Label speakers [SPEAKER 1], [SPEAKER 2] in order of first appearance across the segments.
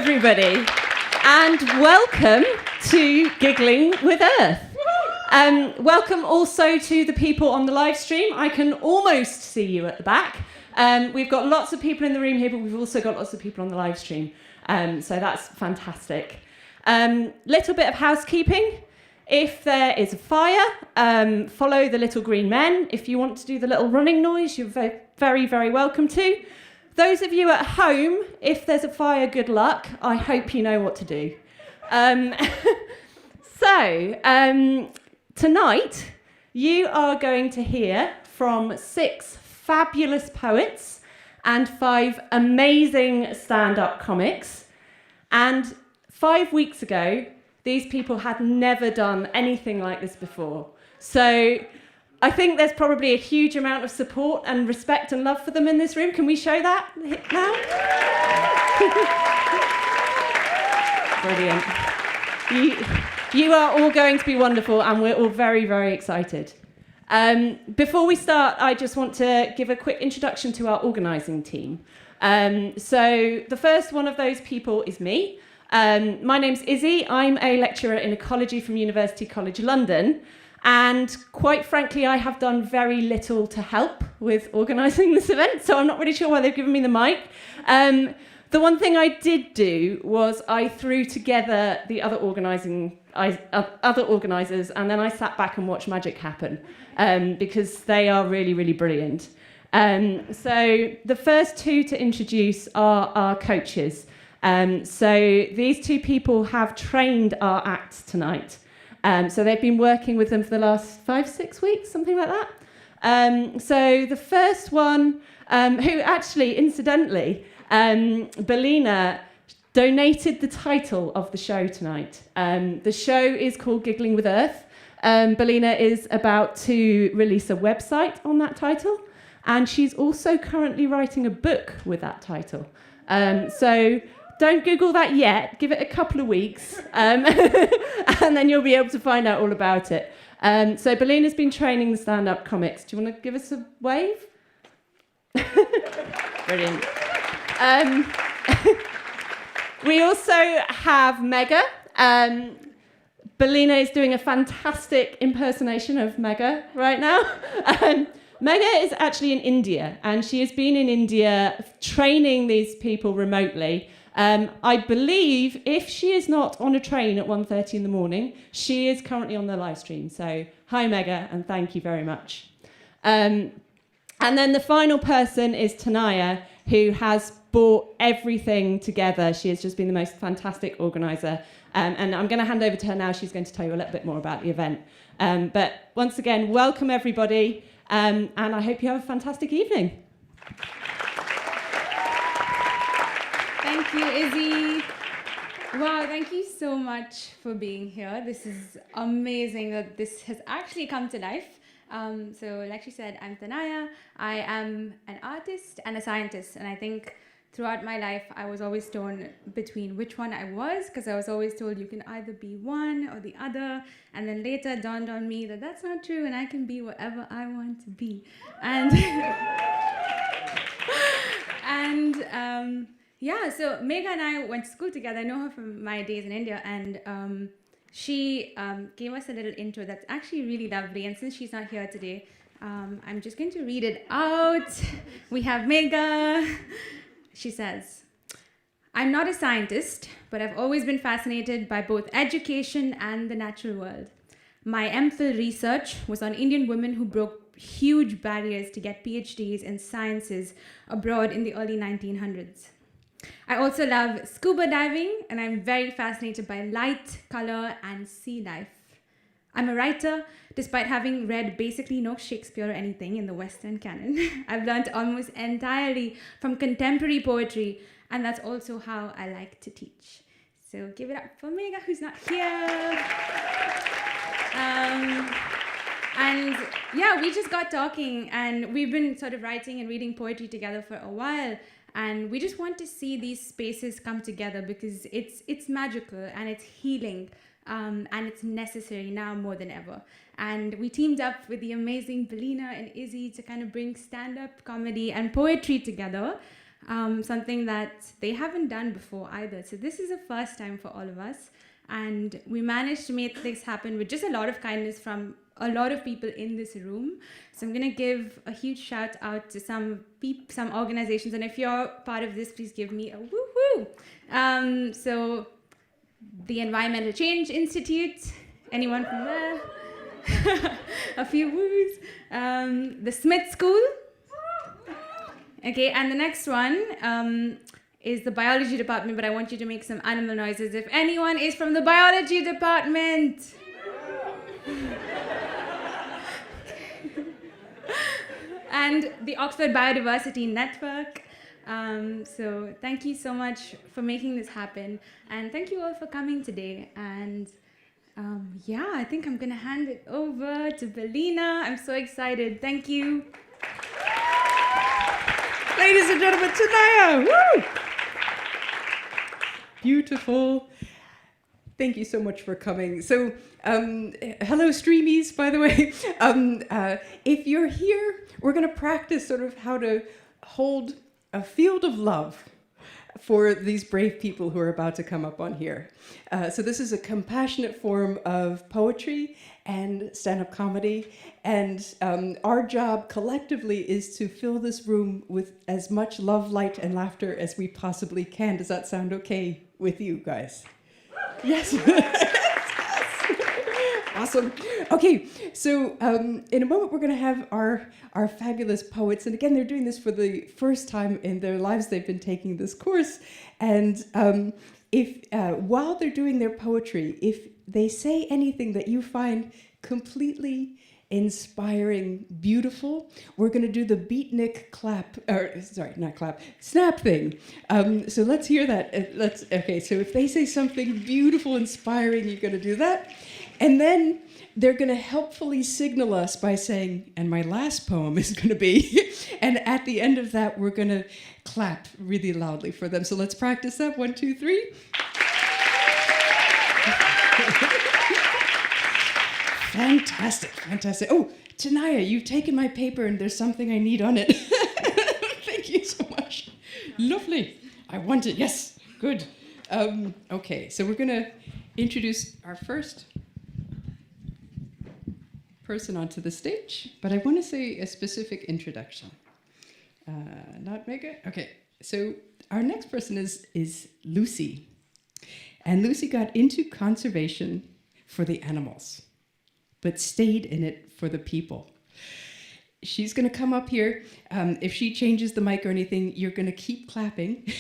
[SPEAKER 1] everybody, and welcome to Giggling with Earth. Welcome also to the people on the live stream. I can almost see you at the back. We've got lots of people in the room here, but we've also got lots of people on the live stream. So that's fantastic. Little bit of housekeeping. If there is a fire, follow the little green men. If you want to do the little running noise, you're very, very welcome to. Those of you at home, if there's a fire, good luck. I hope you know what to do. Tonight, you are going to hear from 6 fabulous poets and 5 amazing stand-up comics. And 5 weeks ago, these people had never done anything like this before. So I think there's probably a huge amount of support and respect and love for them in this room. Can we show that now? Brilliant. You are all going to be wonderful, and we're all very, very excited. Before we start, I just want to give a quick introduction to our organising team. So the first one of those people is me. My name's Izzy. I'm a lecturer in ecology from University College London. And quite frankly, I have done very little to help with organising this event, so I'm not really sure why they've given me the mic. The one thing I did do was I threw together the other organisers, and then I sat back and watched magic happen, because they are really, really brilliant. So the first 2 to introduce are our coaches. So these 2 people have trained our acts tonight. So they've been working with them for the last 5-6 weeks, something like that. So the first one, who actually, incidentally, Belina donated the title of the show tonight. The show is called Giggling with Earth. Belina is about to release a website on that title, and she's also currently writing a book with that title. So don't Google that yet. Give it a couple of weeks, and then you'll be able to find out all about it. So Belina's been training the stand-up comics. Do you want to give us a wave? Brilliant. We also have Mega. Belina is doing a fantastic impersonation of Mega right now. Mega is actually in India, and she has been in India training these people remotely. I believe if she is not on a train at 1:30 in the morning, she is currently on the live stream. So hi, Mega, and thank you very much. And then the final person is Tanaya, who has brought everything together. She has just been the most fantastic organizer. And I'm going to hand over to her now. She's going to tell you a little bit more about the event. But once again, welcome everybody, and I hope you have a fantastic evening.
[SPEAKER 2] Thank you, Izzy. Wow, thank you so much for being here. This is amazing that this has actually come to life. So like she said, I'm Tanaya. I am an artist and a scientist. And I think throughout my life, I was always torn between which one I was, because I was always told you can either be one or the other. And then later dawned on me that that's not true, and I can be whatever I want to be. Yeah, so Megha and I went to school together. I know her from my days in India, and she gave us a little intro that's actually really lovely. And since she's not here today, I'm just going to read it out. We have Megha. She says, I'm not a scientist, but I've always been fascinated by both education and the natural world. My MPhil research was on Indian women who broke huge barriers to get PhDs in sciences abroad in the early 1900s. I also love scuba diving, and I'm very fascinated by light, color, and sea life. I'm a writer, despite having read basically no Shakespeare or anything in the Western canon. I've learned almost entirely from contemporary poetry, and that's also how I like to teach. So give it up for Megha, who's not here. And yeah, we just got talking, and we've been sort of writing and reading poetry together for a while. And we just want to see these spaces come together because it's magical and it's healing, and it's necessary now more than ever. And we teamed up with the amazing Belina and Izzy to kind of bring stand-up comedy and poetry together. something that they haven't done before either. So this is a first time for all of us. And we managed to make this happen with just a lot of kindness from a lot of people in this room. So I'm going to give a huge shout out to some organizations. And if you're part of this, please give me a woo-hoo. So the Environmental Change Institute, anyone from there? A few woos. The Smith School. Okay, and the next one is the biology department, but I want you to make some animal noises if anyone is from the biology department. And the Oxford Biodiversity Network. So thank you so much for making this happen. And thank you all for coming today. And yeah, I think I'm gonna hand it over to Belina. I'm so excited. Thank you.
[SPEAKER 3] Ladies and gentlemen, Tanaya! Woo! Beautiful. Thank you so much for coming. So, hello, Streamies, by the way. If you're here, we're going to practice sort of how to hold a field of love for these brave people who are about to come up on here. So this is a compassionate form of poetry and stand-up comedy. And our job collectively is to fill this room with as much love, light, and laughter as we possibly can. Does that sound okay with you guys? Yes. Awesome. Okay, so in a moment we're going to have our fabulous poets, and again they're doing this for the first time in their lives. They've been taking this course, and if while they're doing their poetry, if they say anything that you find completely inspiring, beautiful, we're going to do the beatnik clap, or sorry, not clap, snap thing. So let's hear that. Okay, so if they say something beautiful, inspiring, you're going to do that. And then they're going to helpfully signal us by saying, and my last poem is going to be, and at the end of that, we're going to clap really loudly for them. So let's practice that. 1, 2, 3. Fantastic, fantastic. Oh, Tanaya, you've taken my paper and there's something I need on it. Thank you so much. Lovely. I want it. Yes, good. Okay, so we're going to introduce our first person onto the stage, but I want to say a specific introduction. Not Mega? Okay, so our next person is Lucy. And Lucy got into conservation for the animals, but stayed in it for the people. She's going to come up here. If she changes the mic or anything, you're going to keep clapping.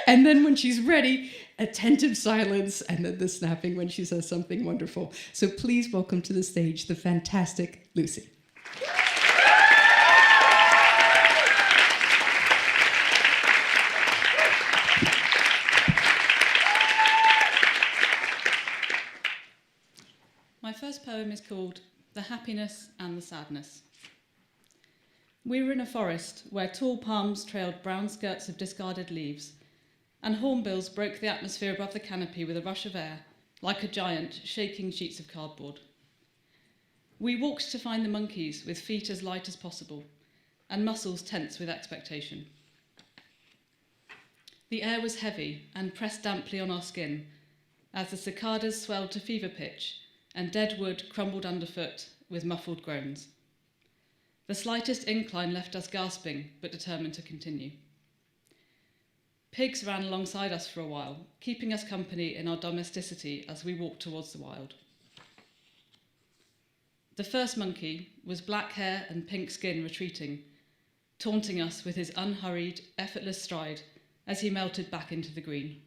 [SPEAKER 3] And then when she's ready, attentive silence, and then the snapping when she says something wonderful. So please welcome to the stage the fantastic Lucy.
[SPEAKER 4] My first poem is called The Happiness and the Sadness. We were in a forest where tall palms trailed brown skirts of discarded leaves, and hornbills broke the atmosphere above the canopy with a rush of air, like a giant shaking sheets of cardboard. We walked to find the monkeys with feet as light as possible, and muscles tense with expectation. The air was heavy and pressed damply on our skin as the cicadas swelled to fever pitch and dead wood crumbled underfoot with muffled groans. The slightest incline left us gasping, but determined to continue. Pigs ran alongside us for a while, keeping us company in our domesticity as we walked towards the wild. The first monkey was black hair and pink skin retreating, taunting us with his unhurried, effortless stride as he melted back into the green.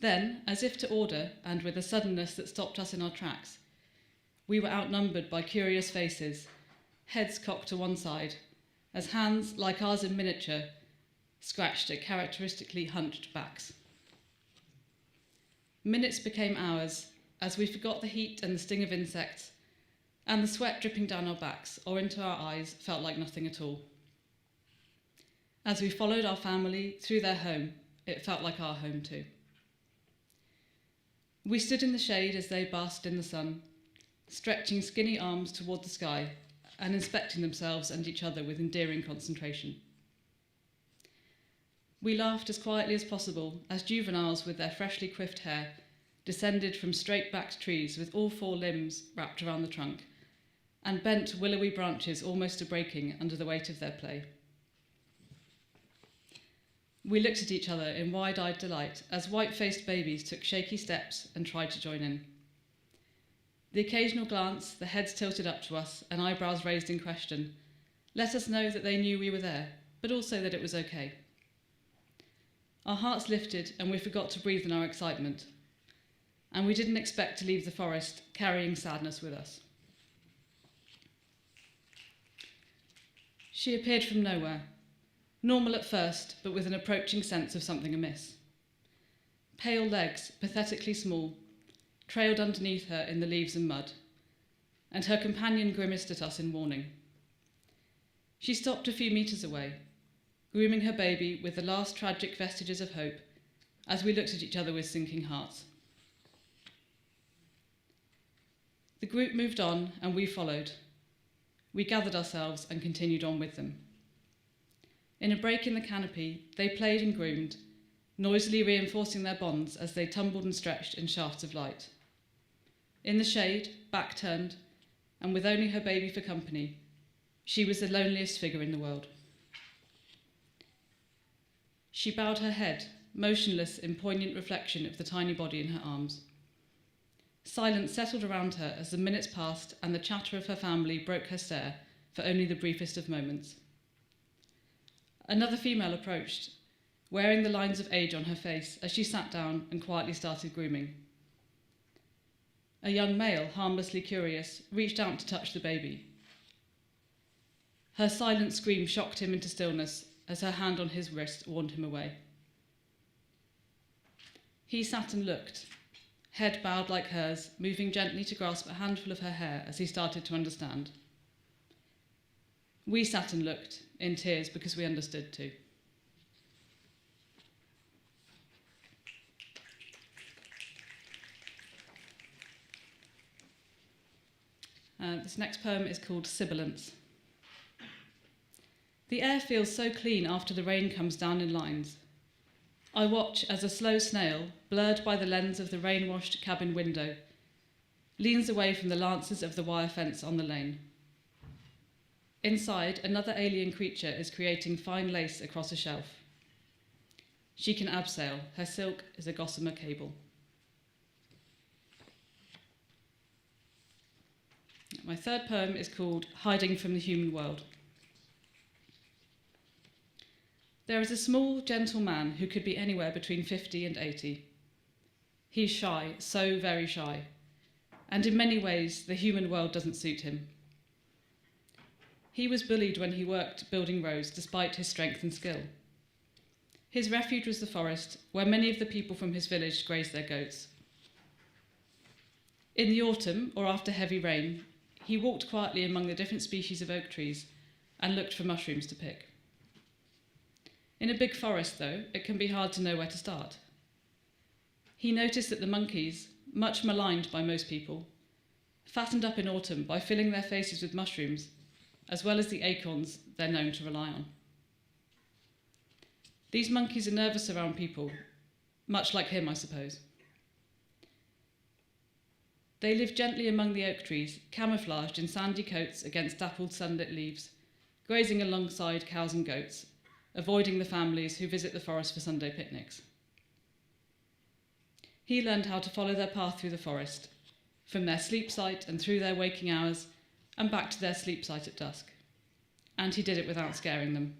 [SPEAKER 4] Then, as if to order, and with a suddenness that stopped us in our tracks, we were outnumbered by curious faces, heads cocked to one side, as hands, like ours in miniature, scratched at characteristically hunched backs. Minutes became hours as we forgot the heat and the sting of insects, and the sweat dripping down our backs or into our eyes felt like nothing at all. As we followed our family through their home, it felt like our home too. We stood in the shade as they basked in the sun, stretching skinny arms toward the sky and inspecting themselves and each other with endearing concentration. We laughed as quietly as possible as juveniles with their freshly quiffed hair descended from straight-backed trees with all 4 limbs wrapped around the trunk and bent willowy branches almost to breaking under the weight of their play. We looked at each other in wide-eyed delight as white-faced babies took shaky steps and tried to join in. The occasional glance, the heads tilted up to us and eyebrows raised in question, let us know that they knew we were there, but also that it was okay. Our hearts lifted and we forgot to breathe in our excitement, and we didn't expect to leave the forest carrying sadness with us. She appeared from nowhere, normal at first, but with an approaching sense of something amiss. Pale legs, pathetically small, trailed underneath her in the leaves and mud, and her companion grimaced at us in warning. She stopped a few metres away, grooming her baby with the last tragic vestiges of hope as we looked at each other with sinking hearts. The group moved on and we followed. We gathered ourselves and continued on with them. In a break in the canopy, they played and groomed, noisily reinforcing their bonds as they tumbled and stretched in shafts of light. In the shade, back turned, and with only her baby for company, she was the loneliest figure in the world. She bowed her head, motionless in poignant reflection of the tiny body in her arms. Silence settled around her as the minutes passed and the chatter of her family broke her stare for only the briefest of moments. Another female approached, wearing the lines of age on her face as she sat down and quietly started grooming. A young male, harmlessly curious, reached out to touch the baby. Her silent scream shocked him into stillness as her hand on his wrist warned him away. He sat and looked, head bowed like hers, moving gently to grasp a handful of her hair as he started to understand. We sat and looked, in tears because we understood too. This next poem is called Sibilance. The air feels so clean after the rain comes down in lines. I watch as a slow snail, blurred by the lens of the rain-washed cabin window, leans away from the lances of the wire fence on the lane. Inside, another alien creature is creating fine lace across a shelf. She can abseil. Her silk is a gossamer cable. My third poem is called Hiding from the Human World. There is a small, gentle man who could be anywhere between 50 and 80. He's shy, so very shy, and in many ways the human world doesn't suit him. He was bullied when he worked building roads despite his strength and skill. His refuge was the forest, where many of the people from his village grazed their goats. In the autumn, or after heavy rain, he walked quietly among the different species of oak trees and looked for mushrooms to pick. In a big forest, though, it can be hard to know where to start. He noticed that the monkeys, much maligned by most people, fattened up in autumn by filling their faces with mushrooms, as well as the acorns they're known to rely on. These monkeys are nervous around people, much like him, I suppose. They live gently among the oak trees, camouflaged in sandy coats against dappled sunlit leaves, grazing alongside cows and goats, avoiding the families who visit the forest for Sunday picnics. He learned how to follow their path through the forest, from their sleep site and through their waking hours, and back to their sleep site at dusk. And he did it without scaring them.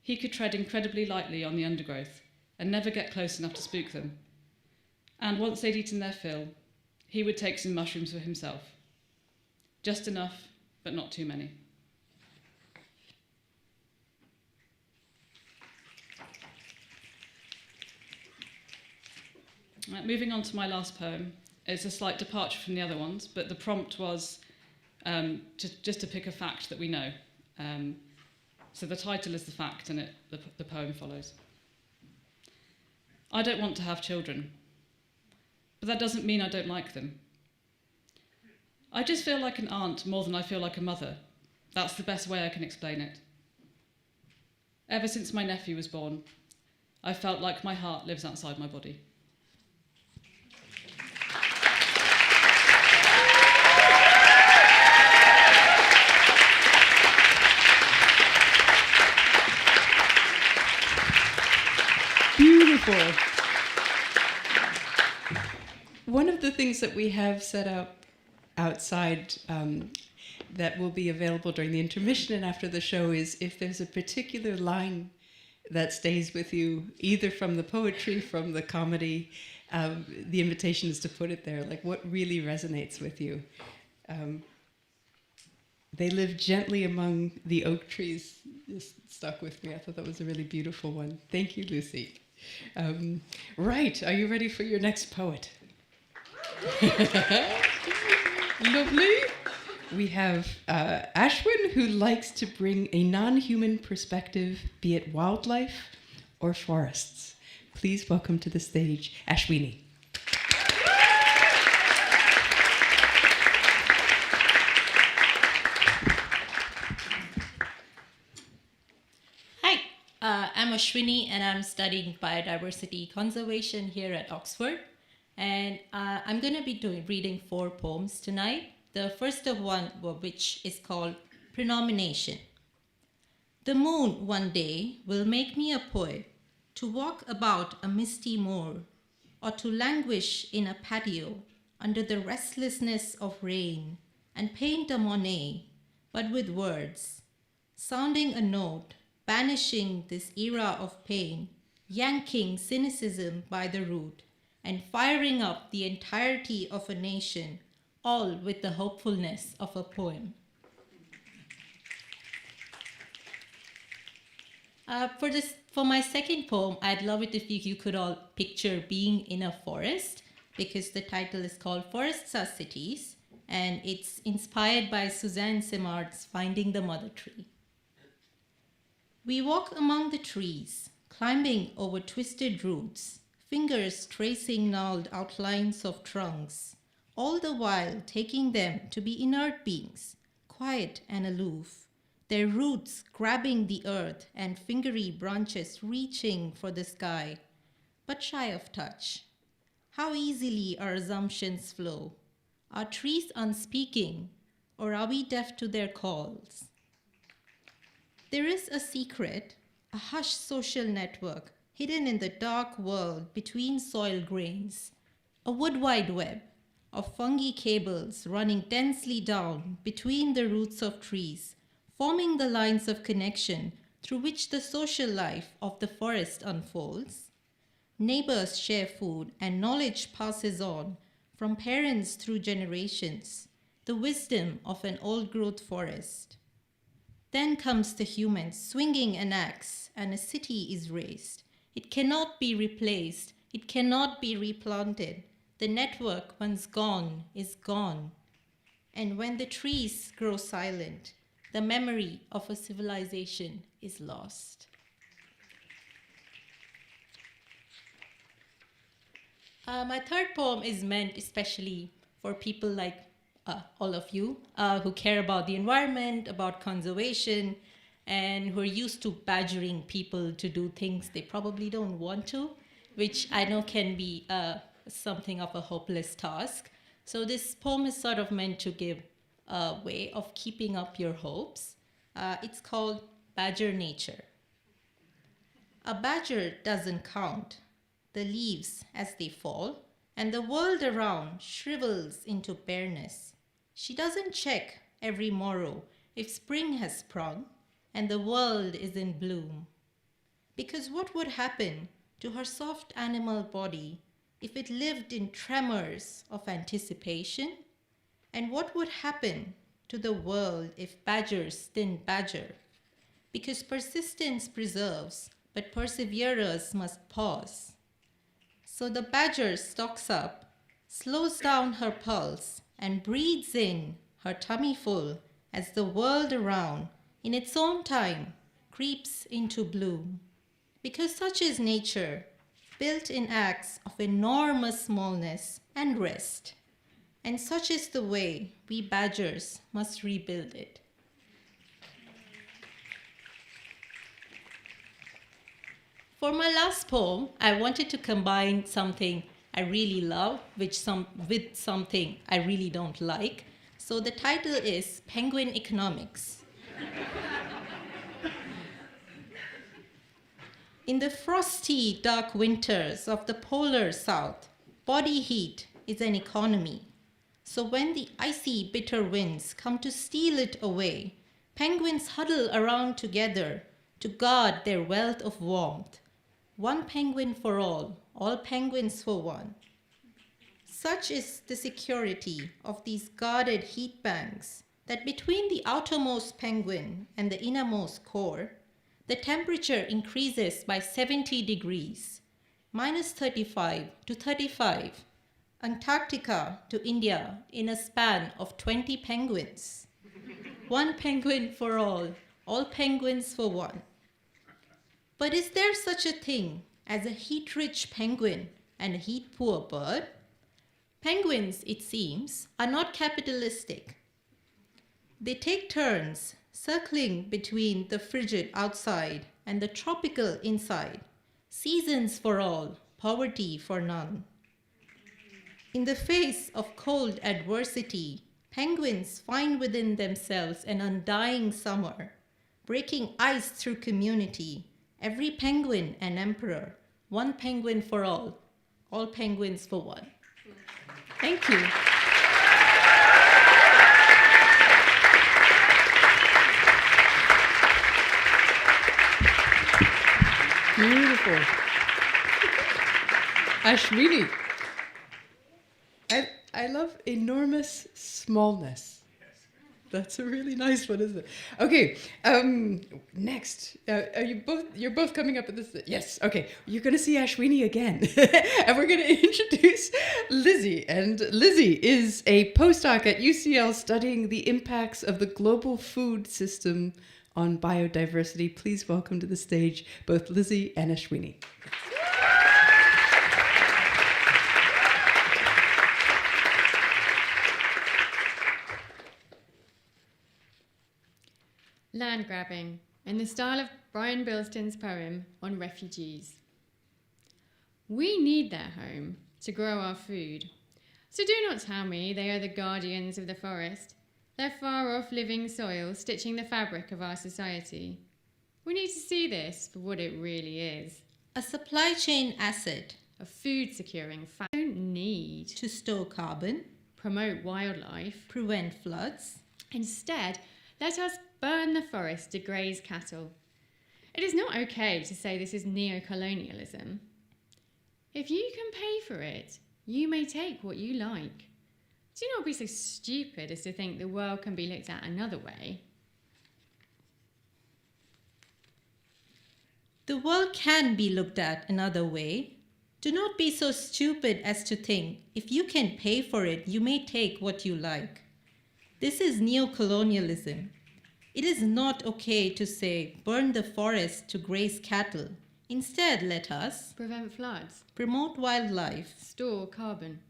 [SPEAKER 4] He could tread incredibly lightly on the undergrowth and never get close enough to spook them. And once they'd eaten their fill, he would take some mushrooms for himself. Just enough, but not too many. Moving on to my last poem. It's a slight departure from the other ones, but the prompt was just to pick a fact that we know. So the title is The Fact, and the poem follows. I don't want to have children, but that doesn't mean I don't like them. I just feel like an aunt more than I feel like a mother. That's the best way I can explain it. Ever since my nephew was born, I felt like my heart lives outside my body.
[SPEAKER 3] Beautiful. One of the things that we have set up outside that will be available during the intermission and after the show is if there's a particular line that stays with you, either from the poetry, from the comedy, the invitation is to put it there, like what really resonates with you. They live gently among the oak trees, just stuck with me. I thought that was a really beautiful one. Thank you, Lucy. Right, are you ready for your next poet? Lovely. We have Ashwin, who likes to bring a non-human perspective, be it wildlife or forests. Please welcome to the stage, Ashwini.
[SPEAKER 5] Hi, I'm Ashwini and I'm studying biodiversity conservation here at Oxford. And I'm going to be reading 4 poems tonight. The first of which is called Prenomination. The moon one day will make me a poet, to walk about a misty moor, or to languish in a patio under the restlessness of rain, and paint a Monet, but with words, sounding a note, banishing this era of pain, yanking cynicism by the root, and firing up the entirety of a nation, all with the hopefulness of a poem. For my second poem, I'd love it if you could all picture being in a forest, because the title is called Forests Are Cities, and it's inspired by Suzanne Simard's Finding the Mother Tree. We walk among the trees, climbing over twisted roots, fingers tracing gnarled outlines of trunks, all the while taking them to be inert beings, quiet and aloof, their roots grabbing the earth and fingery branches reaching for the sky, but shy of touch. How easily our assumptions flow. Are trees unspeaking, or are we deaf to their calls? There is a secret, a hushed social network, hidden in the dark world between soil grains, a wood wide web of fungi cables running densely down between the roots of trees, forming the lines of connection through which the social life of the forest unfolds. Neighbors share food and knowledge passes on from parents through generations, the wisdom of an old-growth forest. Then comes the human swinging an axe and a city is raised. It cannot be replaced. It cannot be replanted. The network, once gone, is gone. And when the trees grow silent, the memory of a civilization is lost. My third poem is meant especially for people like all of you who care about the environment, about conservation, and who are used to badgering people to do things they probably don't want to, which I know can be something of a hopeless task. So this poem is sort of meant to give a way of keeping up your hopes. It's called Badger Nature. A badger doesn't count the leaves as they fall, and the world around shrivels into bareness. She doesn't check every morrow if spring has sprung and the world is in bloom. Because what would happen to her soft animal body if it lived in tremors of anticipation? And what would happen to the world if badgers didn't badger? Because persistence preserves, but perseverers must pause. So the badger stalks up, slows down her pulse, and breathes in her tummy full as the world around, in its own time, creeps into bloom. Because such is nature, built in acts of enormous smallness and rest. And such is the way we badgers must rebuild it. For my last poem, I wanted to combine something I really love with something I really don't like. So the title is Penguin Economics. In the frosty, dark winters of the polar south, body heat is an economy. So when the icy, bitter winds come to steal it away, penguins huddle around together to guard their wealth of warmth. One penguin for all penguins for one. Such is the security of these guarded heat banks that between the outermost penguin and the innermost core, the temperature increases by 70 degrees, minus 35 to 35, Antarctica to India in a span of 20 penguins. One penguin for all penguins for one. But is there such a thing as a heat-rich penguin and a heat-poor bird? Penguins, it seems, are not capitalistic. They take turns circling between the frigid outside and the tropical inside. Seasons for all, poverty for none. In the face of cold adversity, penguins find within themselves an undying summer, breaking ice through community. Every penguin an emperor, one penguin for all penguins for one. Thank you.
[SPEAKER 3] Beautiful. Ashwini. I love enormous smallness. That's a really nice one, isn't it? Okay, next. You're both coming up with this? Yes, okay. You're going to see Ashwini again. And we're going to introduce Lizzie. And Lizzie is a postdoc at UCL studying the impacts of the global food system on biodiversity. Please welcome to the stage both Lizzie and Ashwini.
[SPEAKER 6] Land grabbing, in the style of Brian Bilston's poem on refugees. We need their home to grow our food. So do not tell me they are the guardians of the forest, their far-off living soil stitching the fabric of our society. We need to see this for what it really is.
[SPEAKER 5] A supply chain asset.
[SPEAKER 6] A food-securing fact. We don't need
[SPEAKER 5] to store carbon,
[SPEAKER 6] promote wildlife,
[SPEAKER 5] prevent floods.
[SPEAKER 6] Instead, let us burn the forest to graze cattle. It is not okay to say this is neo-colonialism. If you can pay for it, you may take what you like. Do not be so stupid as to think the world can be looked at another way.
[SPEAKER 5] The world can be looked at another way. Do not be so stupid as to think if you can pay for it, you may take what you like. This is neo-colonialism. It is not okay to say, burn the forest to graze cattle. Instead, let us
[SPEAKER 6] prevent floods,
[SPEAKER 5] promote wildlife,
[SPEAKER 6] store carbon.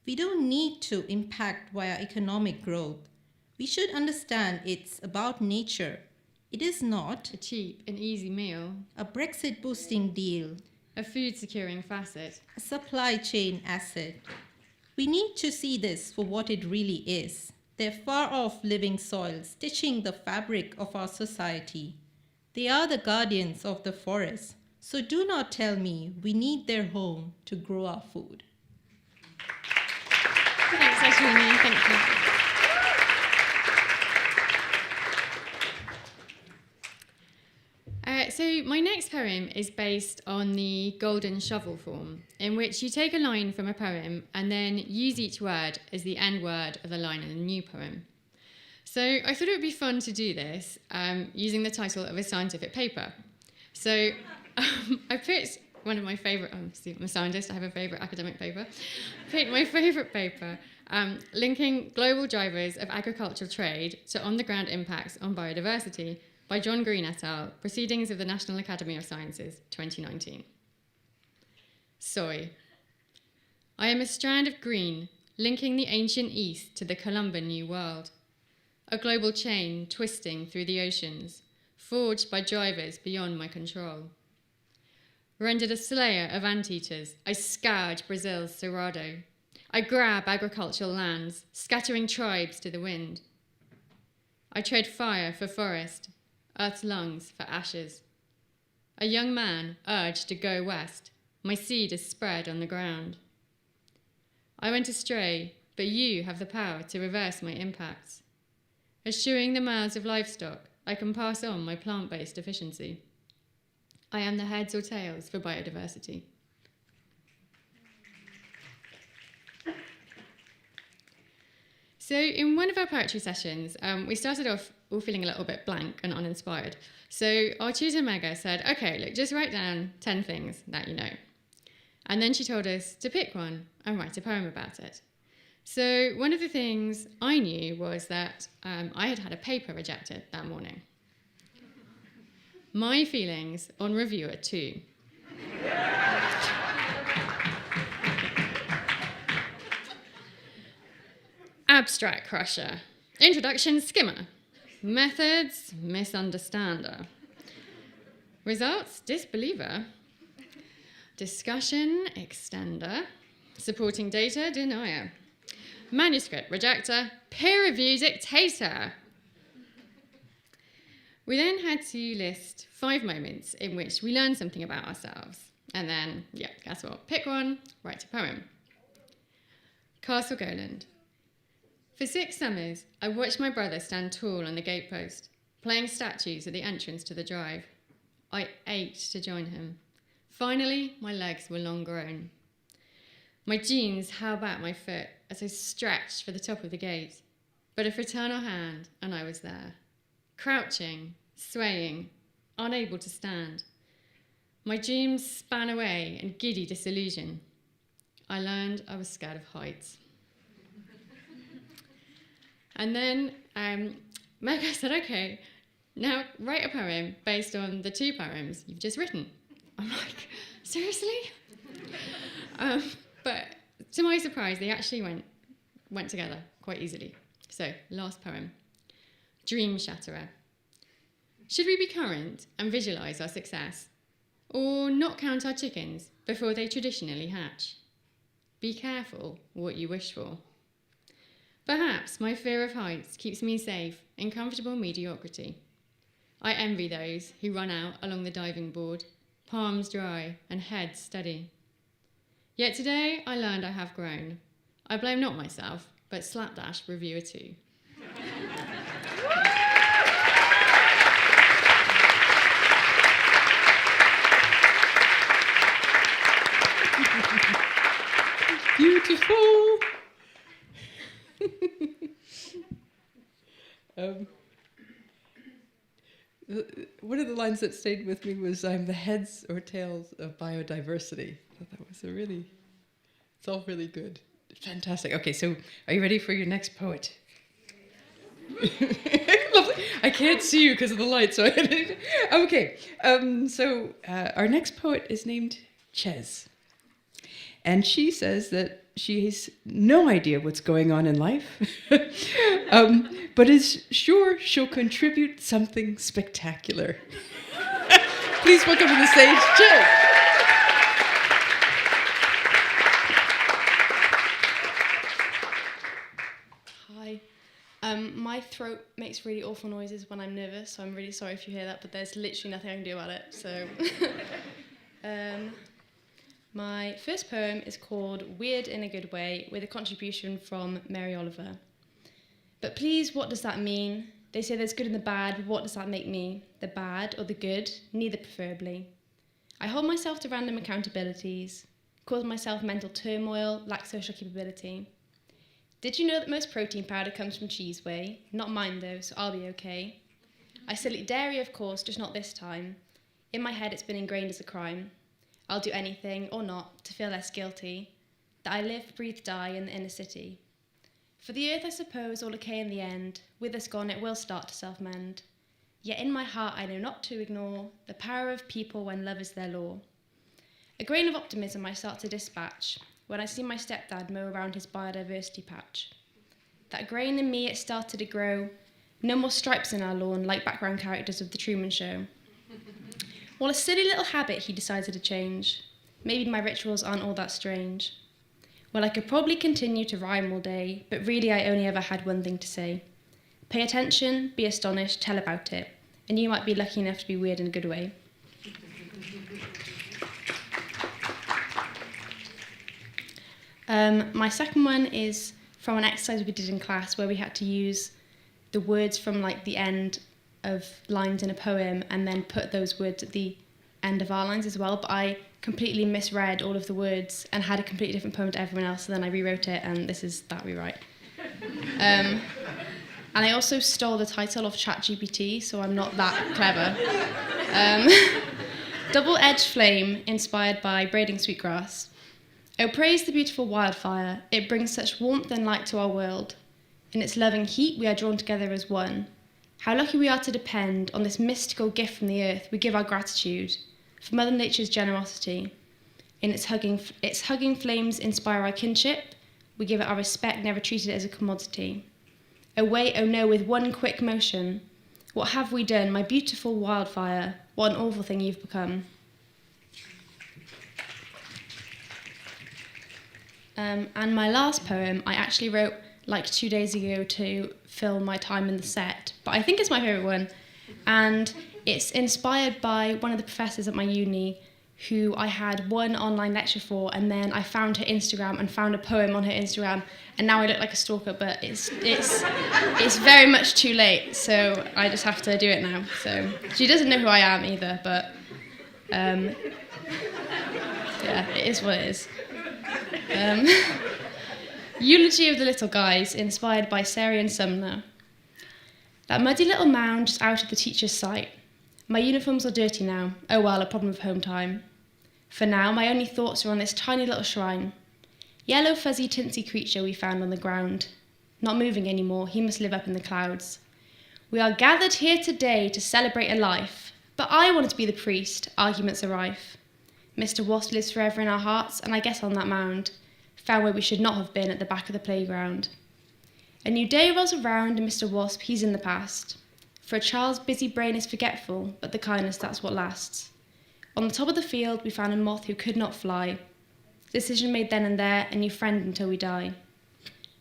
[SPEAKER 5] We don't need to impact via economic growth. We should understand it's about nature. It is not
[SPEAKER 6] a cheap and easy meal,
[SPEAKER 5] a Brexit-boosting deal,
[SPEAKER 6] a food-securing facet,
[SPEAKER 5] a supply chain asset. We need to see this for what it really is. They're far-off living soil, stitching the fabric of our society. They are the guardians of the forest, so do not tell me we need their home to grow our food.
[SPEAKER 6] Thanks, Ashwini. Thank you. So my next poem is based on the golden shovel form, in which you take a line from a poem and then use each word as the end word of the line in a new poem. So I thought it would be fun to do this using the title of a scientific paper. So I picked one of my favourite, I'm a scientist, I have a favourite academic paper. I picked my favourite paper, linking global drivers of agricultural trade to on-the-ground impacts on biodiversity, by John Green et al., Proceedings of the National Academy of Sciences, 2019. Soy. I am a strand of green, linking the ancient East to the Columban New World. A global chain twisting through the oceans, forged by drivers beyond my control. Rendered a slayer of anteaters, I scourge Brazil's Cerrado. I grab agricultural lands, scattering tribes to the wind. I trade fire for forest, earth's lungs for ashes. A young man urged to go west, my seed is spread on the ground. I went astray, but you have the power to reverse my impacts. Eschewing the mouths of livestock, I can pass on my plant-based efficiency. I am the heads or tails for biodiversity. So in one of our poetry sessions, we started off all feeling a little bit blank and uninspired. So our tutor Mega said, okay, look, just write down 10 things that you know. And then she told us to pick one and write a poem about it. So one of the things I knew was that I had had a paper rejected that morning. My feelings on Reviewer 2. Abstract crusher. Introduction skimmer. Methods misunderstander. Results disbeliever. Discussion extender. Supporting data denier. Manuscript rejector. Peer review dictator. We then had to list 5 moments in which we learned something about ourselves. And then, yeah, guess what? Pick one, write a poem. Castle Goland. For 6 summers, I watched my brother stand tall on the gatepost, playing statues at the entrance to the drive. I ached to join him. Finally, my legs were long grown. My jeans held back my foot as I stretched for the top of the gate, but a fraternal hand and I was there. Crouching, swaying, unable to stand. My dreams span away in giddy disillusion. I learned I was scared of heights. And then Mega said, okay, now write a poem based on the 2 poems you've just written. I'm like, seriously? But to my surprise, they actually went together quite easily. So, last poem. Dream Shatterer. Should we be current and visualise our success? Or not count our chickens before they traditionally hatch? Be careful what you wish for. Perhaps my fear of heights keeps me safe in comfortable mediocrity. I envy those who run out along the diving board, palms dry and heads steady. Yet today I learned I have grown. I blame not myself, but Slapdash Reviewer 2.
[SPEAKER 3] Beautiful. One of the lines that stayed with me was, I'm the heads or tails of biodiversity. I thought that was it's all really good. Fantastic. Okay, so are you ready for your next poet? Lovely. I can't see you because of the light, so okay. So our next poet is named Ches. And she says that she has no idea what's going on in life, but is sure she'll contribute something spectacular. Please welcome to the stage, Ches.
[SPEAKER 7] Hi. My throat makes really awful noises when I'm nervous, so I'm really sorry if you hear that, but there's literally nothing I can do about it, so... My first poem is called Weird in a Good Way, with a contribution from Mary Oliver. But please, what does that mean? They say there's good and the bad, but what does that make me? The bad or the good? Neither preferably. I hold myself to random accountabilities, cause myself mental turmoil, lack social capability. Did you know that most protein powder comes from cheese whey? Not mine though, so I'll be okay. I still eat dairy, of course, just not this time. In my head, it's been ingrained as a crime. I'll do anything, or not, to feel less guilty, that I live, breathe, die in the inner city. For the earth, I suppose, all okay in the end. With us gone, it will start to self-mend. Yet in my heart, I know not to ignore the power of people when love is their law. A grain of optimism I start to dispatch when I see my stepdad mow around his biodiversity patch. That grain in me, it started to grow. No more stripes in our lawn, like background characters of The Truman Show. What a silly little habit he decided to change. Maybe my rituals aren't all that strange. Well, I could probably continue to rhyme all day, but really I only ever had one thing to say. Pay attention, be astonished, tell about it, and you might be lucky enough to be weird in a good way. My second one is from an exercise we did in class where we had to use the words from like the end of lines in a poem and then put those words at the end of our lines as well, but I completely misread all of the words and had a completely different poem to everyone else, so then I rewrote it, and this is that rewrite. And I also stole the title of ChatGPT, so I'm not that clever. Double-edged flame, inspired by braiding sweetgrass. Oh, praise the beautiful wildfire, it brings such warmth and light to our world. In its loving heat, we are drawn together as one. How lucky we are to depend on this mystical gift from the earth. We give our gratitude for Mother Nature's generosity. In its hugging flames inspire our kinship. We give it our respect, never treated it as a commodity. Oh wait, oh no, with one quick motion. What have we done, my beautiful wildfire? What an awful thing you've become. And my last poem, I actually wrote like 2 days ago to fill my time in the set, but I think it's my favourite one. And it's inspired by one of the professors at my uni who I had one online lecture for, and then I found her Instagram and found a poem on her Instagram, and now I look like a stalker, but it's very much too late, so I just have to do it now. So she doesn't know who I am either, but yeah, it is what it is. Eulogy of the Little Guys, inspired by Sarah and Sumner. That muddy little mound just out of the teacher's sight. My uniforms are dirty now. Oh well, a problem of home time. For now, my only thoughts are on this tiny little shrine. Yellow, fuzzy, tinsy creature we found on the ground. Not moving anymore, he must live up in the clouds. We are gathered here today to celebrate a life, but I wanted to be the priest, arguments are rife. Mr. Wasp lives forever in our hearts, and I guess on that mound, found where we should not have been at the back of the playground. A new day rolls around, and Mr. Wasp, he's in the past. For a child's busy brain is forgetful, but the kindness, that's what lasts. On the top of the field, we found a moth who could not fly. Decision made then and there, a new friend until we die.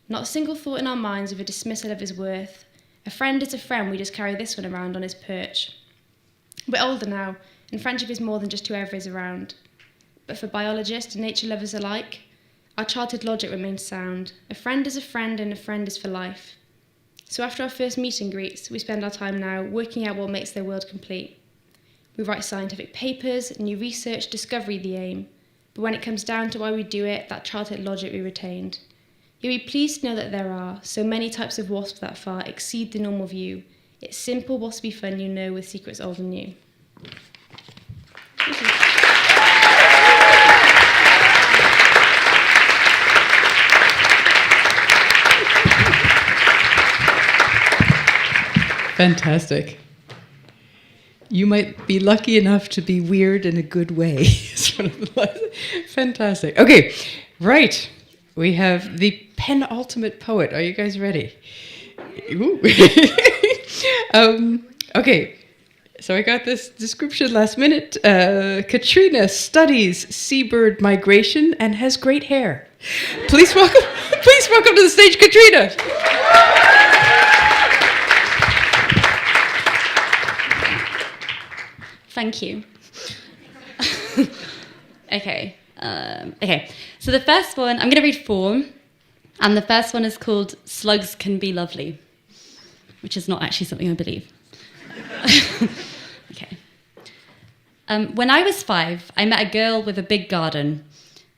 [SPEAKER 7] Not a single thought in our minds of a dismissal of his worth. A friend is a friend, we just carry this one around on his perch. We're older now, and friendship is more than just whoever is around. But for biologists and nature lovers alike, our childhood logic remains sound. A friend is a friend, and a friend is for life. So after our first meet and greets, we spend our time now working out what makes their world complete. We write scientific papers, new research, discovery the aim. But when it comes down to why we do it, that childhood logic we retained. You'll be pleased to know that there are so many types of wasps that far exceed the normal view. It's simple waspy fun, you know, with secrets old and new. Thank you.
[SPEAKER 3] Fantastic. You might be lucky enough to be weird in a good way. Fantastic. Okay, right. We have the penultimate poet. Are you guys ready? Ooh. Okay, so I got this description last minute. Katrina studies seabird migration and has great hair. Please welcome to the stage, Katrina.
[SPEAKER 8] Thank you. Okay. So the first one, I'm going to read 4, and the first one is called Slugs Can Be Lovely, which is not actually something I believe. Okay. When I was 5, I met a girl with a big garden.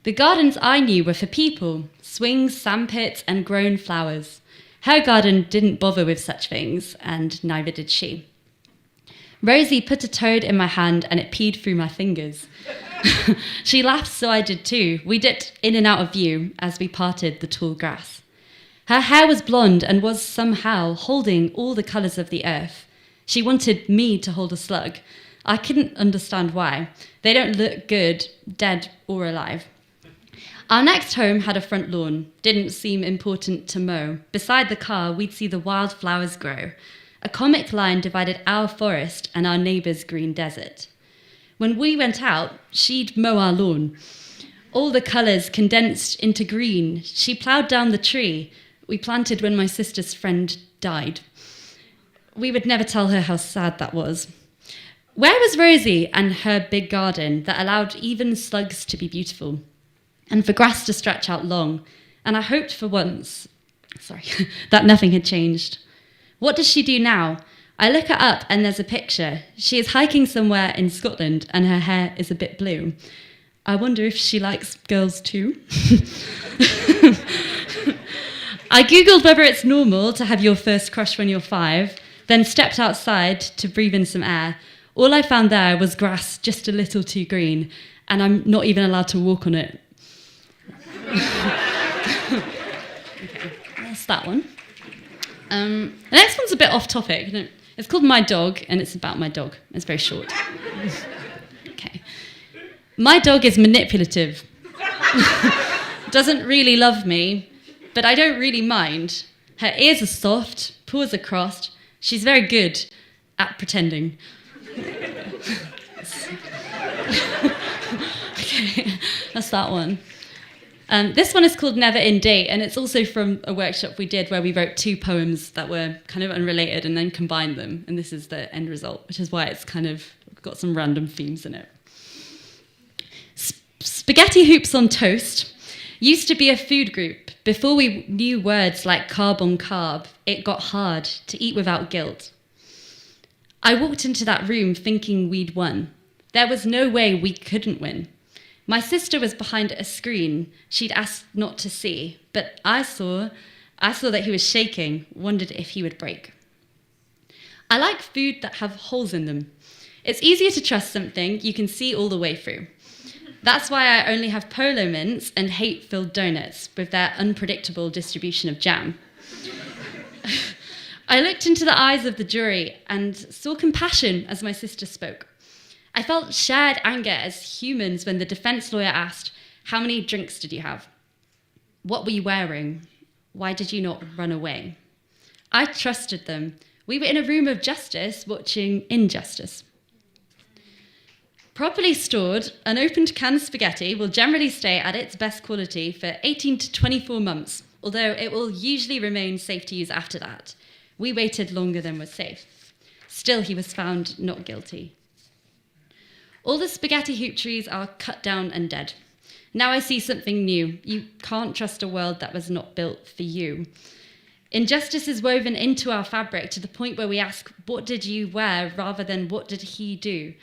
[SPEAKER 8] The gardens I knew were for people, swings, sandpits, and grown flowers. Her garden didn't bother with such things, and neither did she. Rosie put a toad in my hand and it peed through my fingers. She laughed, so I did too. We dipped in and out of view as we parted the tall grass. Her hair was blonde and was somehow holding all the colours of the earth. She wanted me to hold a slug. I couldn't understand why. They don't look good, dead or alive. Our next home had a front lawn. Didn't seem important to mow. Beside the car, we'd see the wildflowers grow. A comic line divided our forest and our neighbour's green desert. When we went out, she'd mow our lawn. All the colours condensed into green. She ploughed down the tree we planted when my sister's friend died. We would never tell her how sad that was. Where was Rosie and her big garden that allowed even slugs to be beautiful and for grass to stretch out long? And I hoped for once, that nothing had changed. What does she do now? I look her up and there's a picture. She is hiking somewhere in Scotland and her hair is a bit blue. I wonder if she likes girls too. I googled whether it's normal to have your first crush when you're 5, then stepped outside to breathe in some air. All I found there was grass just a little too green, and I'm not even allowed to walk on it. Okay, that's that one. The next one's a bit off topic. It's called My Dog, and it's about my dog. It's very short. Okay. My dog is manipulative. Doesn't really love me, but I don't really mind. Her ears are soft, paws are crossed. She's very good at pretending. Okay, that's that one. This one is called Never in Date, and it's also from a workshop we did where we wrote 2 poems that were kind of unrelated and then combined them, and this is the end result, which is why it's kind of got some random themes in it. Spaghetti hoops on toast used to be a food group. Before we knew words like carb on carb, it got hard to eat without guilt. I walked into that room thinking we'd won. There was no way we couldn't win. My sister was behind a screen she'd asked not to see, but I saw that he was shaking, wondered if he would break. I like food that have holes in them. It's easier to trust something you can see all the way through. That's why I only have Polo Mints and hate-filled donuts with their unpredictable distribution of jam. I looked into the eyes of the jury and saw compassion as my sister spoke. I felt shared anger as humans when the defense lawyer asked, "How many drinks did you have? What were you wearing? Why did you not run away?" I trusted them. We were in a room of justice watching injustice. Properly stored, unopened canned spaghetti will generally stay at its best quality for 18 to 24 months, although it will usually remain safe to use after that. We waited longer than was safe. Still, he was found not guilty. All the spaghetti hoop trees are cut down and dead. Now I see something new. You can't trust a world that was not built for you. Injustice is woven into our fabric to the point where we ask, what did you wear, rather than what did he do?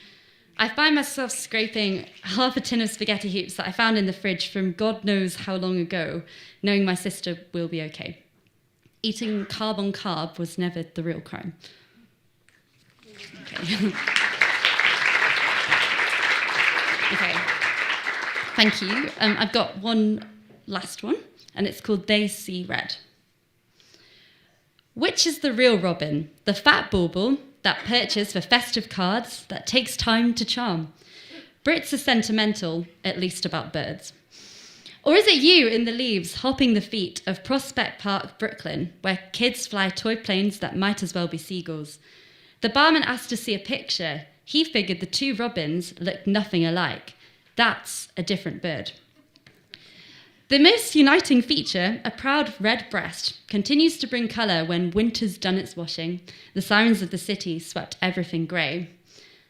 [SPEAKER 8] I find myself scraping half a tin of spaghetti hoops that I found in the fridge from God knows how long ago, knowing my sister will be okay. Eating carb on carb was never the real crime. Okay. Okay, thank you. I've got one last one, and it's called They See Red. Which is the real Robin? The fat bauble that perches for festive cards that takes time to charm? Brits are sentimental, at least about birds. Or is it you in the leaves hopping the feet of Prospect Park, Brooklyn, where kids fly toy planes that might as well be seagulls? The barman asked to see a picture. He figured the 2 robins looked nothing alike. That's a different bird. The most uniting feature, a proud red breast, continues to bring colour when winter's done its washing. The sirens of the city swept everything grey.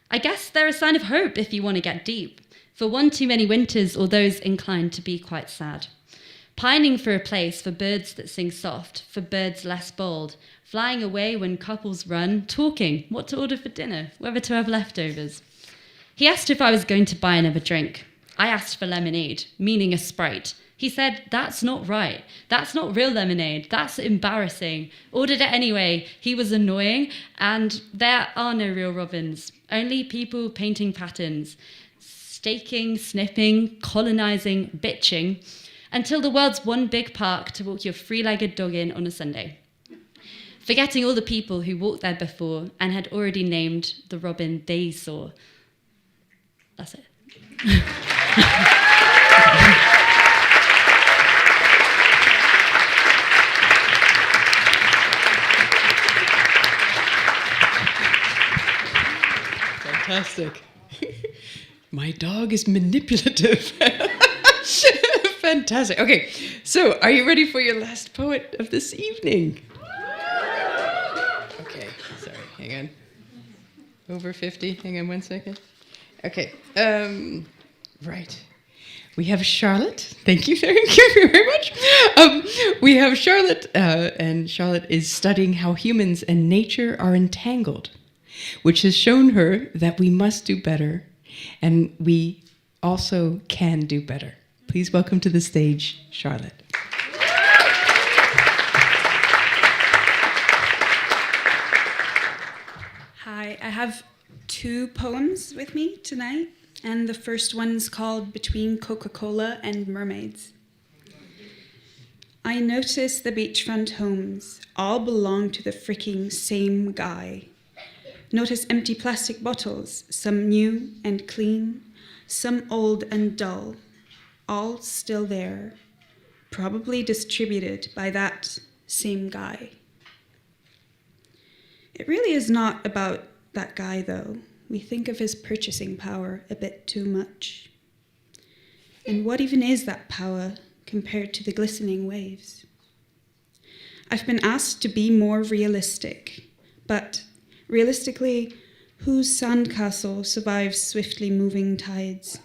[SPEAKER 8] I guess they're a sign of hope if you want to get deep, for one too many winters or those inclined to be quite sad. Pining for a place for birds that sing soft, for birds less bold, flying away when couples run, talking, what to order for dinner, whether to have leftovers. He asked if I was going to buy another drink. I asked for lemonade, meaning a Sprite. He said, "That's not right. That's not real lemonade. That's embarrassing." Ordered it anyway. He was annoying, and there are no real robins, only people painting patterns, staking, snipping, colonising, bitching, until the world's one big park to walk your 3-legged dog in on a Sunday. Forgetting all the people who walked there before and had already named the robin they saw. That's it.
[SPEAKER 9] Fantastic.
[SPEAKER 3] My dog is manipulative. Fantastic. Okay, so are you ready for your last poet of this evening? Okay, sorry, hang on. Over 50, hang on 1 second. Okay, right. We have Charlotte. Thank you very much. We have Charlotte, and Charlotte is studying how humans and nature are entangled, which has shown her that we must do better, and we also can do better. Please welcome to the stage, Charlotte.
[SPEAKER 9] Hi, I have 2 poems with me tonight, and the first one's called Between Coca-Cola and Mermaids. I notice the beachfront homes all belong to the freaking same guy. Notice empty plastic bottles, some new and clean, some old and dull, all still there, probably distributed by that same guy. It really is not about that guy, though. We think of his purchasing power a bit too much. And what even is that power compared to the glistening waves? I've been asked to be more realistic, but realistically, whose sandcastle survives swiftly moving tides?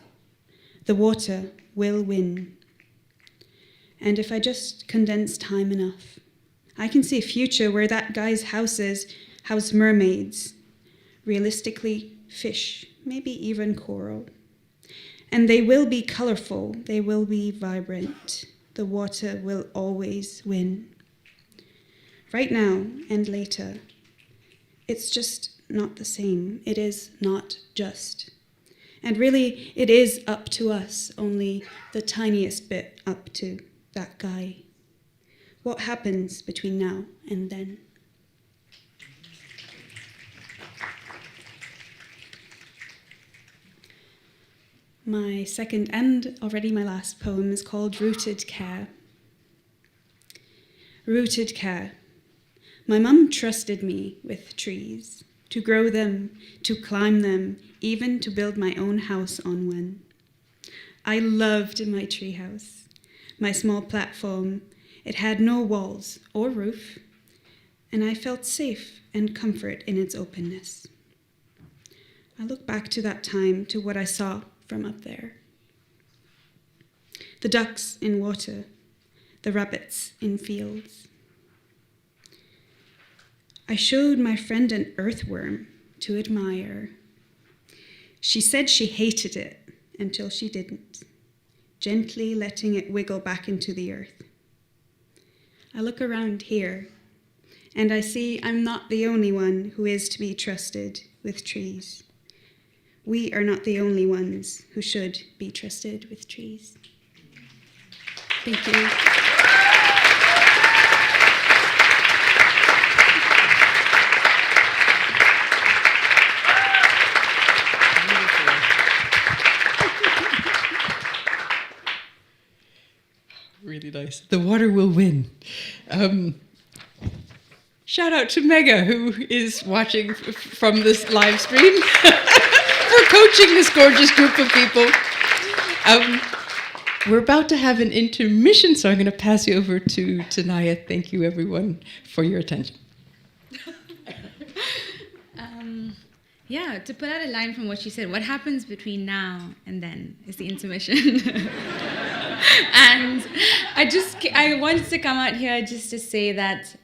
[SPEAKER 9] The water will win. And if I just condense time enough, I can see a future where that guy's houses house mermaids, realistically fish, maybe even coral. And they will be colorful, they will be vibrant. The water will always win. Right now and later, it's just not the same. It is not just. And really, it is up to us, only the tiniest bit up to that guy. What happens between now and then? My second and already my last poem is called Rooted Care. Rooted care. My mum trusted me with trees, to grow them, to climb them, even to build my own house on one. I loved my treehouse, my small platform. It had no walls or roof, and I felt safe and comfort in its openness. I look back to that time, to what I saw from up there. The ducks in water, the rabbits in fields. I showed my friend an earthworm to admire. She said she hated it until she didn't, gently letting it wiggle back into the earth. I look around here, and I see I'm not the only one who is to be trusted with trees. We are not the only ones who should be trusted with trees. Thank you.
[SPEAKER 3] Really nice. The water will win. Shout out to Mega, who is watching from this live stream, for coaching this gorgeous group of people. We're about to have an intermission, so I'm going to pass you over to Naya. Thank you, everyone, for your attention.
[SPEAKER 2] Yeah, to put out a line from what she said, what happens between now and then is the intermission. And I wanted to come out here just to say that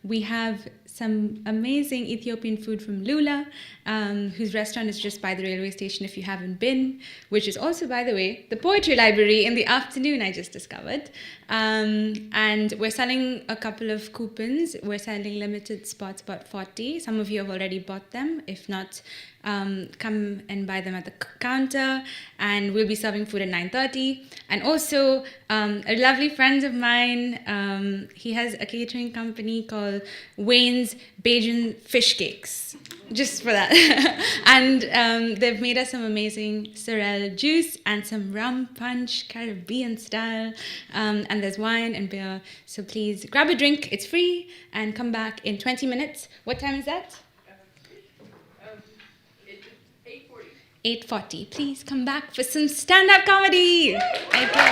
[SPEAKER 2] we have some amazing Ethiopian food from Lula, whose restaurant is just by the railway station if you haven't been, which is also, by the way, the poetry library in the afternoon, I just discovered. And we're selling a couple of coupons. We're selling limited spots, about 40. Some of you have already bought them. If not, come and buy them at the counter, and we'll be serving food at 9:30. And also, a lovely friend of mine, he has a catering company called Wayne's Bajan Fish Cakes, just for that. And they've made us some amazing sorrel juice and some rum punch, Caribbean style, and there's wine and beer. So please grab a drink, it's free, and come back in 20 minutes. What time is that? 8:40. 8:40. Please come back for some stand-up comedy. Thank you.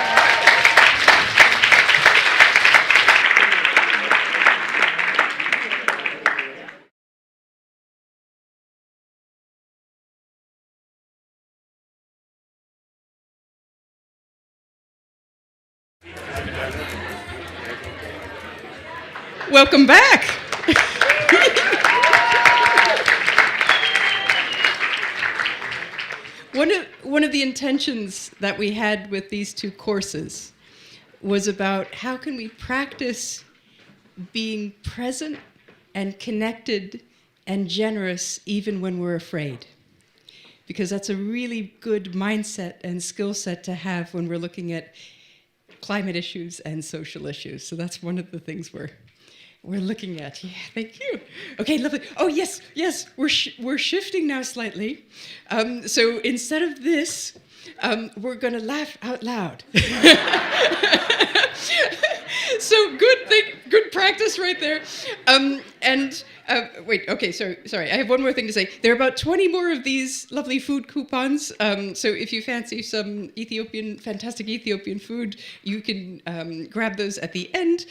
[SPEAKER 3] Welcome back. One of the intentions that we had with these two courses was about how can we practice being present and connected and generous even when we're afraid. Because that's a really good mindset and skill set to have when we're looking at climate issues and social issues. So that's one of the things we're looking at. Yeah, thank you. Okay, lovely. Oh, yes, we're shifting now slightly. So instead of this, we're going to laugh out loud. So good practice right there. Wait, okay, sorry. I have one more thing to say. There are about 20 more of these lovely food coupons. So if you fancy some fantastic Ethiopian food, you can grab those at the end.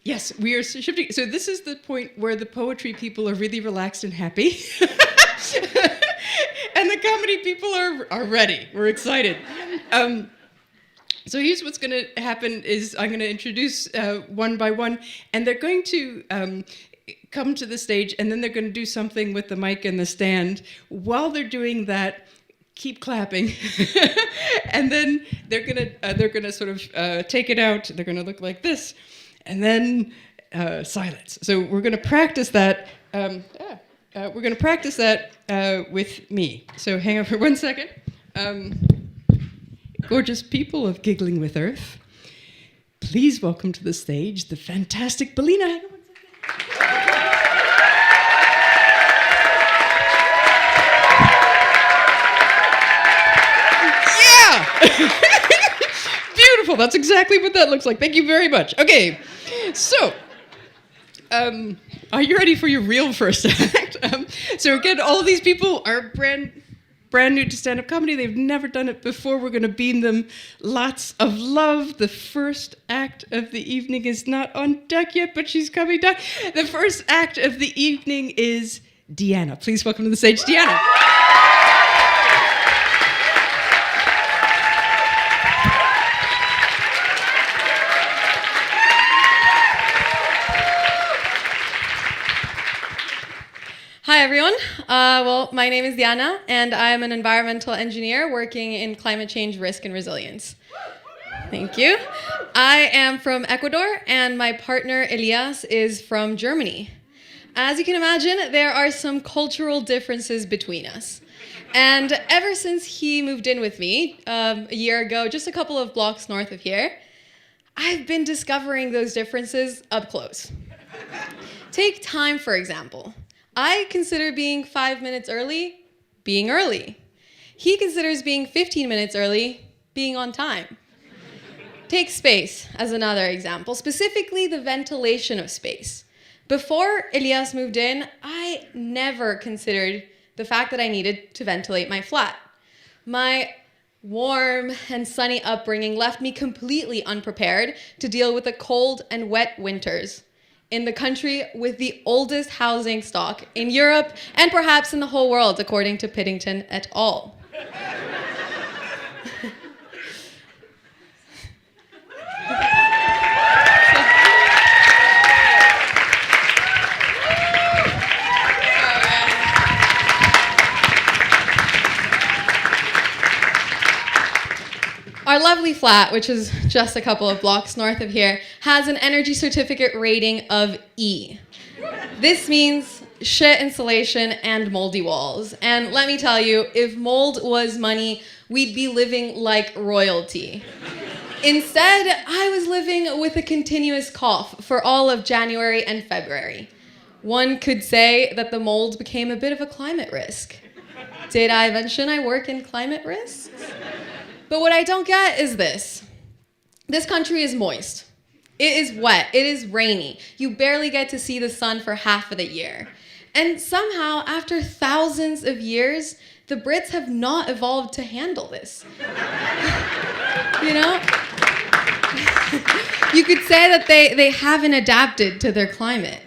[SPEAKER 3] Yes, we are shifting. So this is the point where the poetry people are really relaxed and happy. And the comedy people are ready. We're excited. So here's what's going to happen is I'm going to introduce one by one, and they're going to come to the stage, and then they're going to do something with the mic and the stand. While they're doing that, keep clapping, and then they're gonna sort of take it out. They're going to look like this, and then silence. So we're going to practice that. We're going to practice that with me. So hang on for 1 second. Gorgeous people of Giggling with Earth, please welcome to the stage the fantastic Belina. Hang on 1 second. Yeah! Beautiful, that's exactly what that looks like. Thank you very much. Okay, so, are you ready for your real first act? So again, all of these people are brand new to stand-up comedy. They've never done it before. We're going to beam them lots of love. The first act of the evening is not on deck yet, but she's coming down. The first act of the evening is Deanna. Please welcome to the stage, Deanna.
[SPEAKER 10] Hi, everyone. Well, my name is Diana, and I'm an environmental engineer working in climate change risk and resilience. Thank you. I am from Ecuador, and my partner, Elias, is from Germany. As you can imagine, there are some cultural differences between us. And ever since he moved in with me a year ago, just a couple of blocks north of here, I've been discovering those differences up close. Take time, for example. I consider being 5 minutes early being early. He considers being 15 minutes early being on time. Take space as another example, specifically the ventilation of space. Before Elias moved in, I never considered the fact that I needed to ventilate my flat. My warm and sunny upbringing left me completely unprepared to deal with the cold and wet winters in the country with the oldest housing stock in Europe and perhaps in the whole world, according to Piddington et al. Our lovely flat, which is just a couple of blocks north of here, has an energy certificate rating of E. This means shit insulation and moldy walls. And let me tell you, if mold was money, we'd be living like royalty. Instead, I was living with a continuous cough for all of January and February. One could say that the mold became a bit of a climate risk. Did I mention I work in climate risks? But what I don't get is this. This country is moist. It is wet. It is rainy. You barely get to see the sun for half of the year. And somehow, after thousands of years, the Brits have not evolved to handle this. You know? You could say that they haven't adapted to their climate.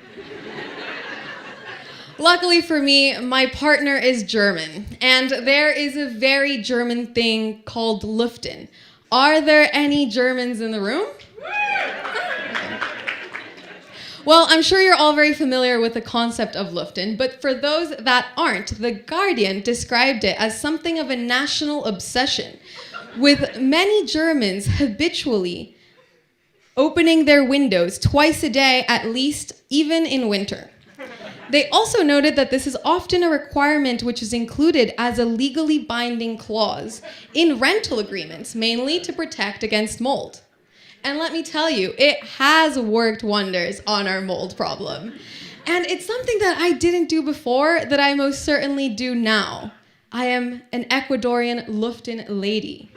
[SPEAKER 10] Luckily for me, my partner is German, and there is a very German thing called Luften. Are there any Germans in the room? Well, I'm sure you're all very familiar with the concept of Luften, but for those that aren't, The Guardian described it as something of a national obsession, with many Germans habitually opening their windows twice a day at least, even in winter. They also noted that this is often a requirement which is included as a legally binding clause in rental agreements, mainly to protect against mold. And let me tell you, it has worked wonders on our mold problem. And it's something that I didn't do before that I most certainly do now. I am an Ecuadorian Luften lady.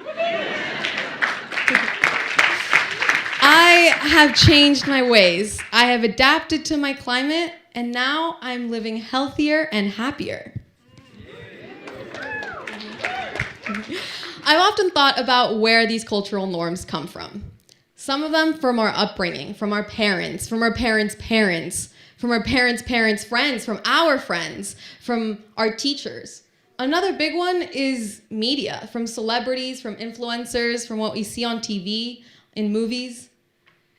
[SPEAKER 10] I have changed my ways. I have adapted to my climate, and now I'm living healthier and happier. I've often thought about where these cultural norms come from. Some of them from our upbringing, from our parents' parents, from our parents' parents' friends, from our friends, from our teachers. Another big one is media, from celebrities, from influencers, from what we see on TV, in movies.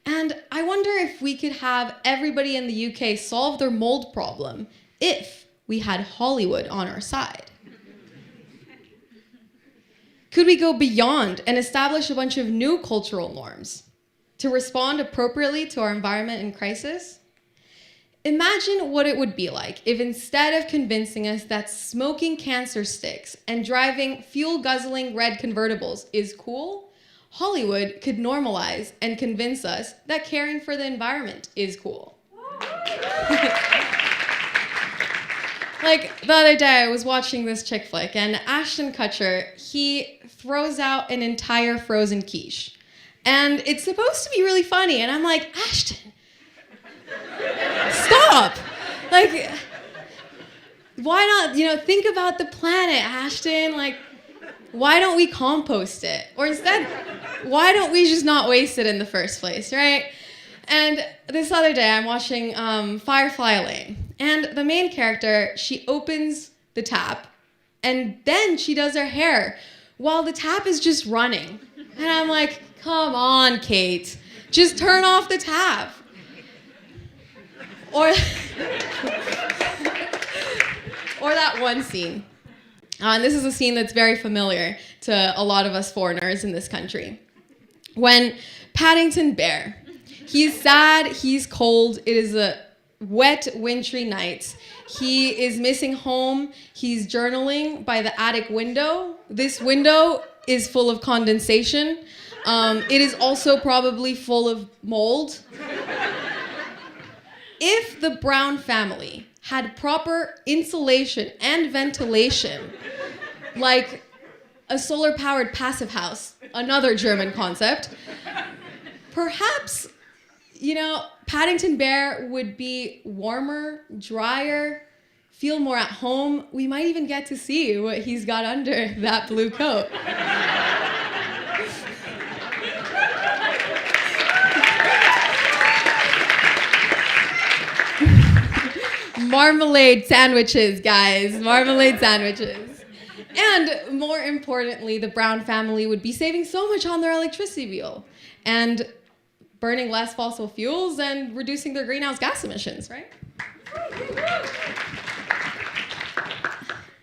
[SPEAKER 10] And I wonder if we could have everybody in the UK solve their mold problem if we had Hollywood on our side. Could we go beyond and establish a bunch of new cultural norms to respond appropriately to our environment in crisis? Imagine what it would be like if instead of convincing us that smoking cancer sticks and driving fuel-guzzling red convertibles is cool, Hollywood could normalize and convince us that caring for the environment is cool. Like, the other day I was watching this chick flick, and Ashton Kutcher, he throws out an entire frozen quiche. And it's supposed to be really funny, and I'm like, Ashton, stop! Like, why not, think about the planet, Ashton, like, why don't we compost it? Or instead, why don't we just not waste it in the first place, right? And this other day, I'm watching Firefly Lane. And the main character, she opens the tap, and then she does her hair while the tap is just running. And I'm like, come on, Kate. Just turn off the tap. Or that one scene. And this is a scene that's very familiar to a lot of us foreigners in this country. When Paddington Bear, he's sad, he's cold, it is a wet, wintry night. He is missing home, he's journaling by the attic window. This window is full of condensation. It is also probably full of mold. If the Brown family had proper insulation and ventilation, like a solar-powered passive house, another German concept, perhaps, Paddington Bear would be warmer, drier, feel more at home. We might even get to see what he's got under that blue coat. Marmalade sandwiches, guys. Marmalade sandwiches. And more importantly, the Brown family would be saving so much on their electricity bill and burning less fossil fuels and reducing their greenhouse gas emissions, right?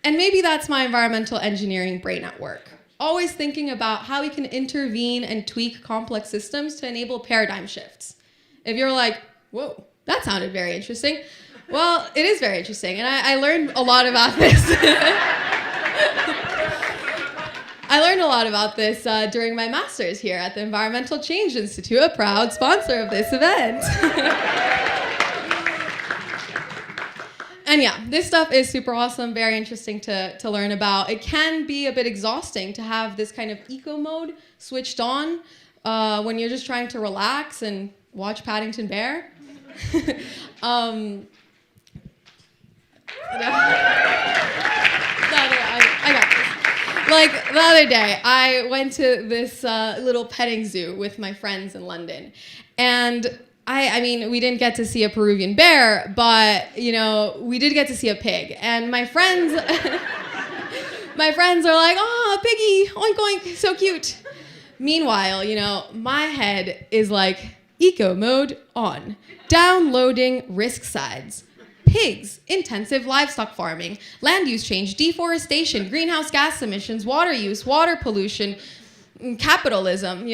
[SPEAKER 10] And maybe that's my environmental engineering brain at work. Always thinking about how we can intervene and tweak complex systems to enable paradigm shifts. If you're like, whoa, that sounded very interesting. Well, it is very interesting, and I learned a lot about this. I learned a lot about this during my master's here at the Environmental Change Institute, a proud sponsor of this event. And yeah, this stuff is super awesome, very interesting to learn about. It can be a bit exhausting to have this kind of eco mode switched on when you're just trying to relax and watch Paddington Bear. I got this. Like the other day, I went to this little petting zoo with my friends in London, and I mean, we didn't get to see a Peruvian bear, but we did get to see a pig, and my friends, my friends are like, "Oh, a piggy, oink oink, so cute." Meanwhile, my head is like, eco mode on, downloading risk sides. Pigs, intensive livestock farming, land use change, deforestation, greenhouse gas emissions, water use, water pollution, capitalism,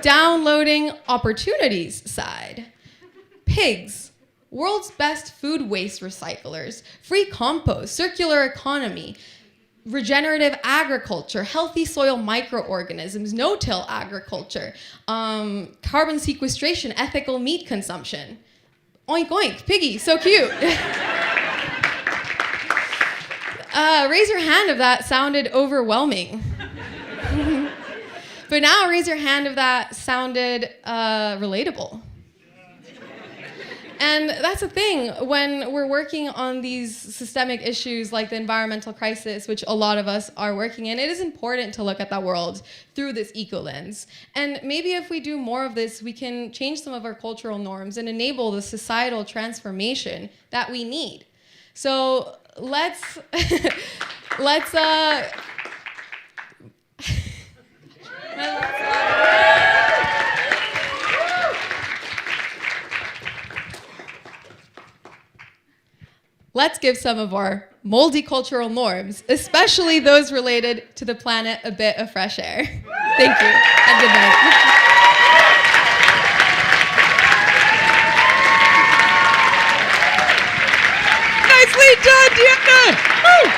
[SPEAKER 10] Downloading opportunities side. Pigs, world's best food waste recyclers, free compost, circular economy, regenerative agriculture, healthy soil microorganisms, no-till agriculture, carbon sequestration, ethical meat consumption. Oink oink, piggy, so cute. Raise your hand if that sounded overwhelming. But now raise your hand if that sounded relatable. And that's the thing, when we're working on these systemic issues like the environmental crisis, which a lot of us are working in, it is important to look at that world through this eco lens. And maybe if we do more of this, we can change some of our cultural norms and enable the societal transformation that we need. So let's let's give some of our moldy cultural norms, especially those related to the planet, a bit of fresh air. Thank you, and good night.
[SPEAKER 3] Nicely done, Diana! Woo!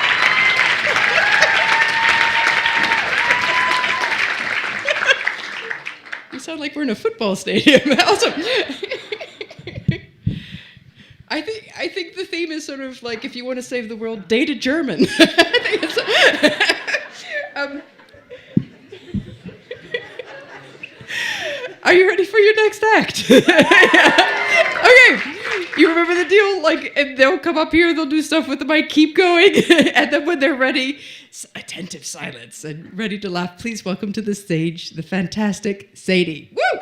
[SPEAKER 3] You sound like we're in a football stadium. Awesome. I think the theme is sort of like, if you want to save the world, date a German. I think it's, are you ready for your next act? Okay, you remember the deal? Like, and they'll come up here, they'll do stuff with the mic, keep going, and then when they're ready, attentive silence and ready to laugh. Please welcome to the stage the fantastic Sadie. Woo!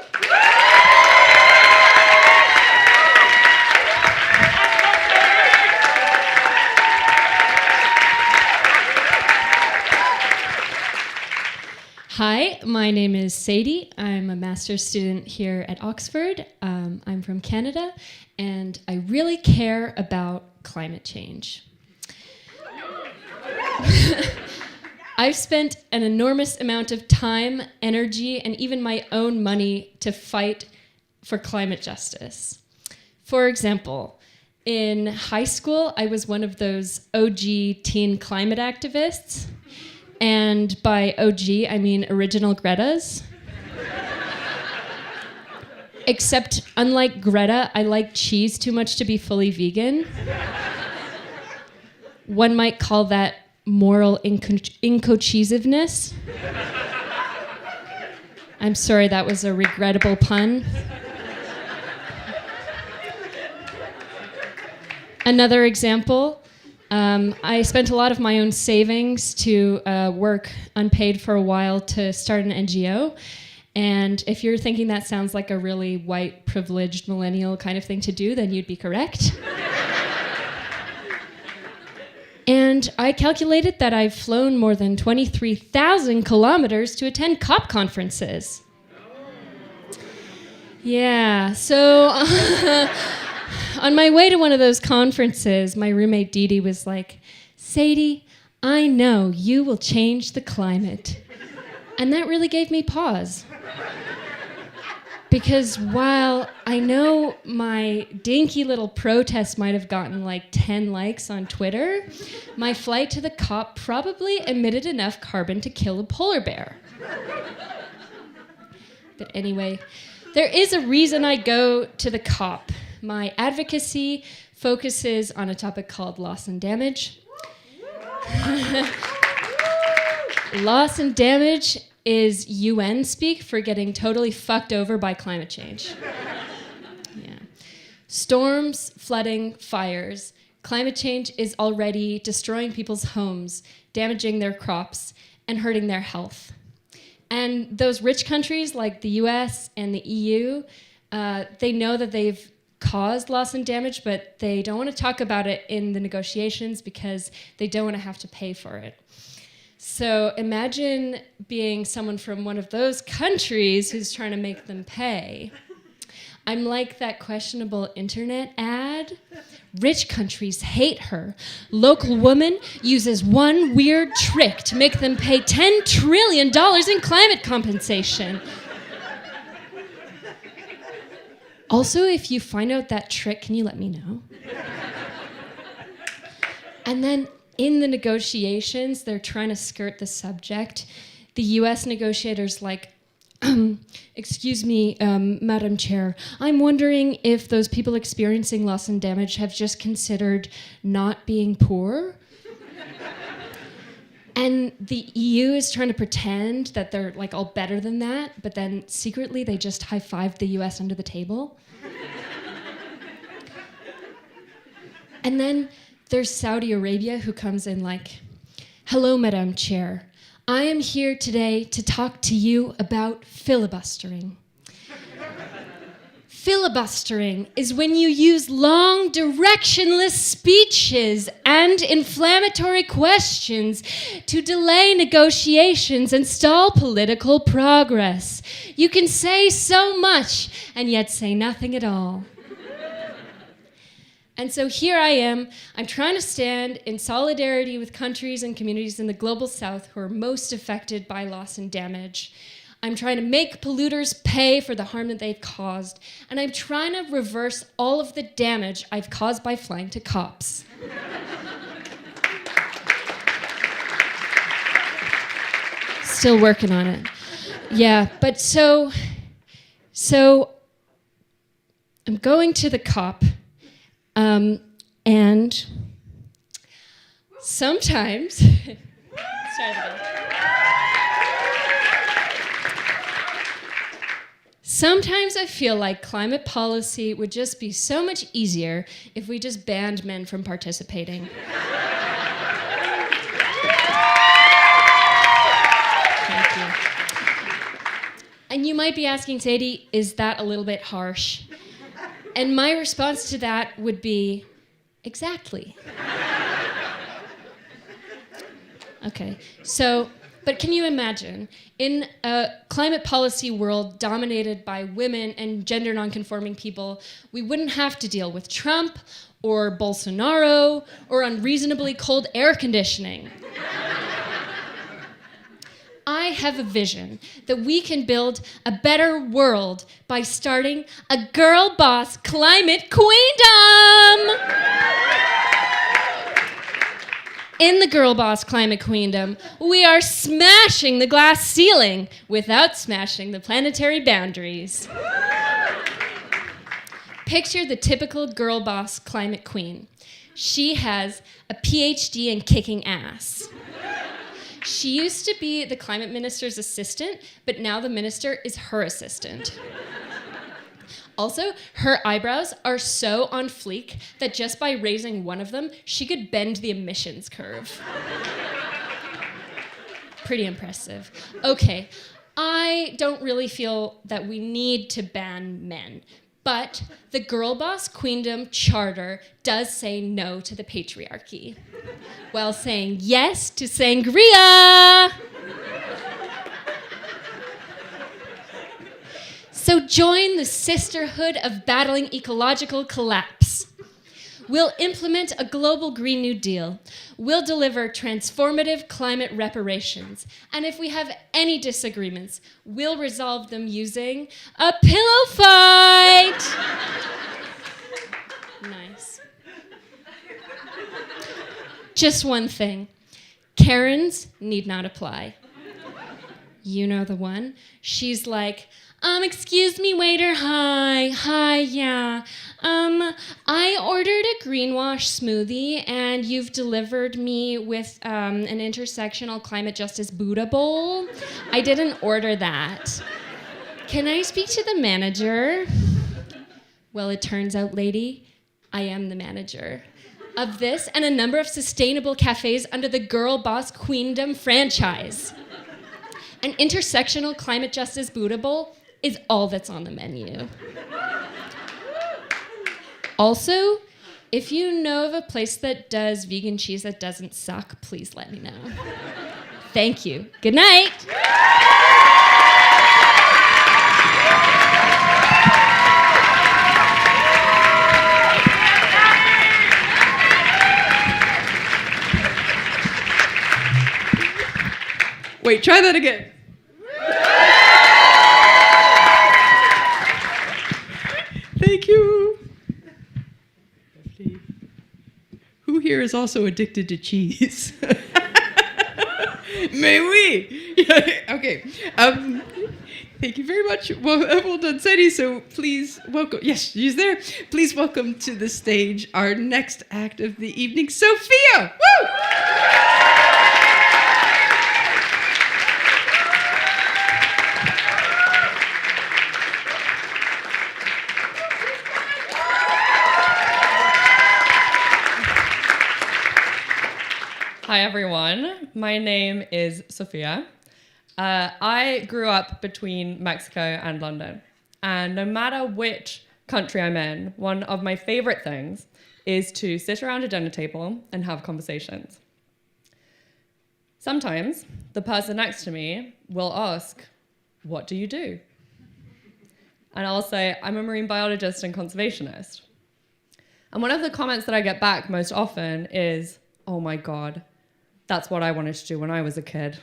[SPEAKER 11] Hi, my name is Sadie. I'm a master's student here at Oxford. I'm from Canada, and I really care about climate change. I've spent an enormous amount of time, energy, and even my own money to fight for climate justice. For example, in high school, I was one of those OG teen climate activists. And by OG, I mean original Gretas. Except, unlike Greta, I like cheese too much to be fully vegan. One might call that moral incocheesiveness. I'm sorry, that was a regrettable pun. Another example. I spent a lot of my own savings to work unpaid for a while to start an NGO. And if you're thinking that sounds like a really white, privileged, millennial kind of thing to do, then you'd be correct. And I calculated that I've flown more than 23,000 kilometers to attend COP conferences. Yeah, so on my way to one of those conferences, my roommate Dee Dee was like, "Sadie, I know you will change the climate." And that really gave me pause. Because while I know my dinky little protest might have gotten like 10 likes on Twitter, my flight to the COP probably emitted enough carbon to kill a polar bear. But anyway, there is a reason I go to the COP. My advocacy focuses on a topic called loss and damage. Loss and damage is UN speak for getting totally fucked over by climate change. Yeah. Storms, flooding, fires, climate change is already destroying people's homes, damaging their crops, and hurting their health. And those rich countries like the US and the EU, they know that they've caused loss and damage, but they don't want to talk about it in the negotiations because they don't want to have to pay for it. So imagine being someone from one of those countries who's trying to make them pay. I'm like that questionable internet ad. Rich countries hate her. Local woman uses one weird trick to make them pay $10 trillion in climate compensation. Also, if you find out that trick, can you let me know? And then in the negotiations, they're trying to skirt the subject. The US negotiators like, excuse me, Madam Chair, I'm wondering if those people experiencing loss and damage have just considered not being poor? And the EU is trying to pretend that they're like all better than that, but then secretly they just high-fived the US under the table. And then there's Saudi Arabia who comes in like, hello, Madam Chair. I am here today to talk to you about filibustering. Filibustering is when you use long, directionless speeches and inflammatory questions to delay negotiations and stall political progress. You can say so much and yet say nothing at all. And so here I am, I'm trying to stand in solidarity with countries and communities in the global south who are most affected by loss and damage. I'm trying to make polluters pay for the harm that they've caused, and I'm trying to reverse all of the damage I've caused by flying to COPs. Still working on it. Yeah, but so I'm going to the COP. And sometimes, sometimes I feel like climate policy would just be so much easier if we just banned men from participating. Thank you. And you might be asking, Sadie, is that a little bit harsh? And my response to that would be, exactly. Okay, so, but can you imagine, in a climate policy world dominated by women and gender nonconforming people, we wouldn't have to deal with Trump or Bolsonaro or unreasonably cold air conditioning. I have a vision that we can build a better world by starting a girl boss climate queendom. In the girl boss climate queendom, we are smashing the glass ceiling without smashing the planetary boundaries. Picture the typical girl boss climate queen. She has a PhD in kicking ass. She used to be the climate minister's assistant, but now the minister is her assistant. Also, her eyebrows are so on fleek that just by raising one of them, she could bend the emissions curve. Pretty impressive. Okay, I don't really feel that we need to ban men, but the Girl Boss Queendom Charter does say no to the patriarchy, while saying yes to sangria. So join the sisterhood of battling ecological collapse. We'll implement a global Green New Deal. We'll deliver transformative climate reparations. And if we have any disagreements, we'll resolve them using a pillow fight. Nice. Just one thing. Karens need not apply. You know the one. She's like, excuse me, waiter, hi, yeah. I ordered a greenwash smoothie and you've delivered me with an intersectional climate justice Buddha bowl. I didn't order that. Can I speak to the manager? Well, it turns out, lady, I am the manager. of this and a number of sustainable cafes under the Girl Boss Queendom franchise. An intersectional climate justice Buddha bowl is all that's on the menu. Also, if you know of a place that does vegan cheese that doesn't suck, please let me know. Thank you. Good night.
[SPEAKER 3] Wait, try that again. Thank you. Who here is also addicted to cheese? May we? Okay. Thank you very much. Well done, Sadie. So please welcome. Yes, she's there. Please welcome to the stage our next act of the evening, Sophia. Woo!
[SPEAKER 12] Hi everyone, my name is Sophia. I grew up between Mexico and London, and no matter which country I'm in, one of my favorite things is to sit around a dinner table and have conversations. Sometimes the person next to me will ask, "What do you do?" And I'll say, "I'm a marine biologist and conservationist." And one of the comments that I get back most often is, "Oh my God, that's what I wanted to do when I was a kid."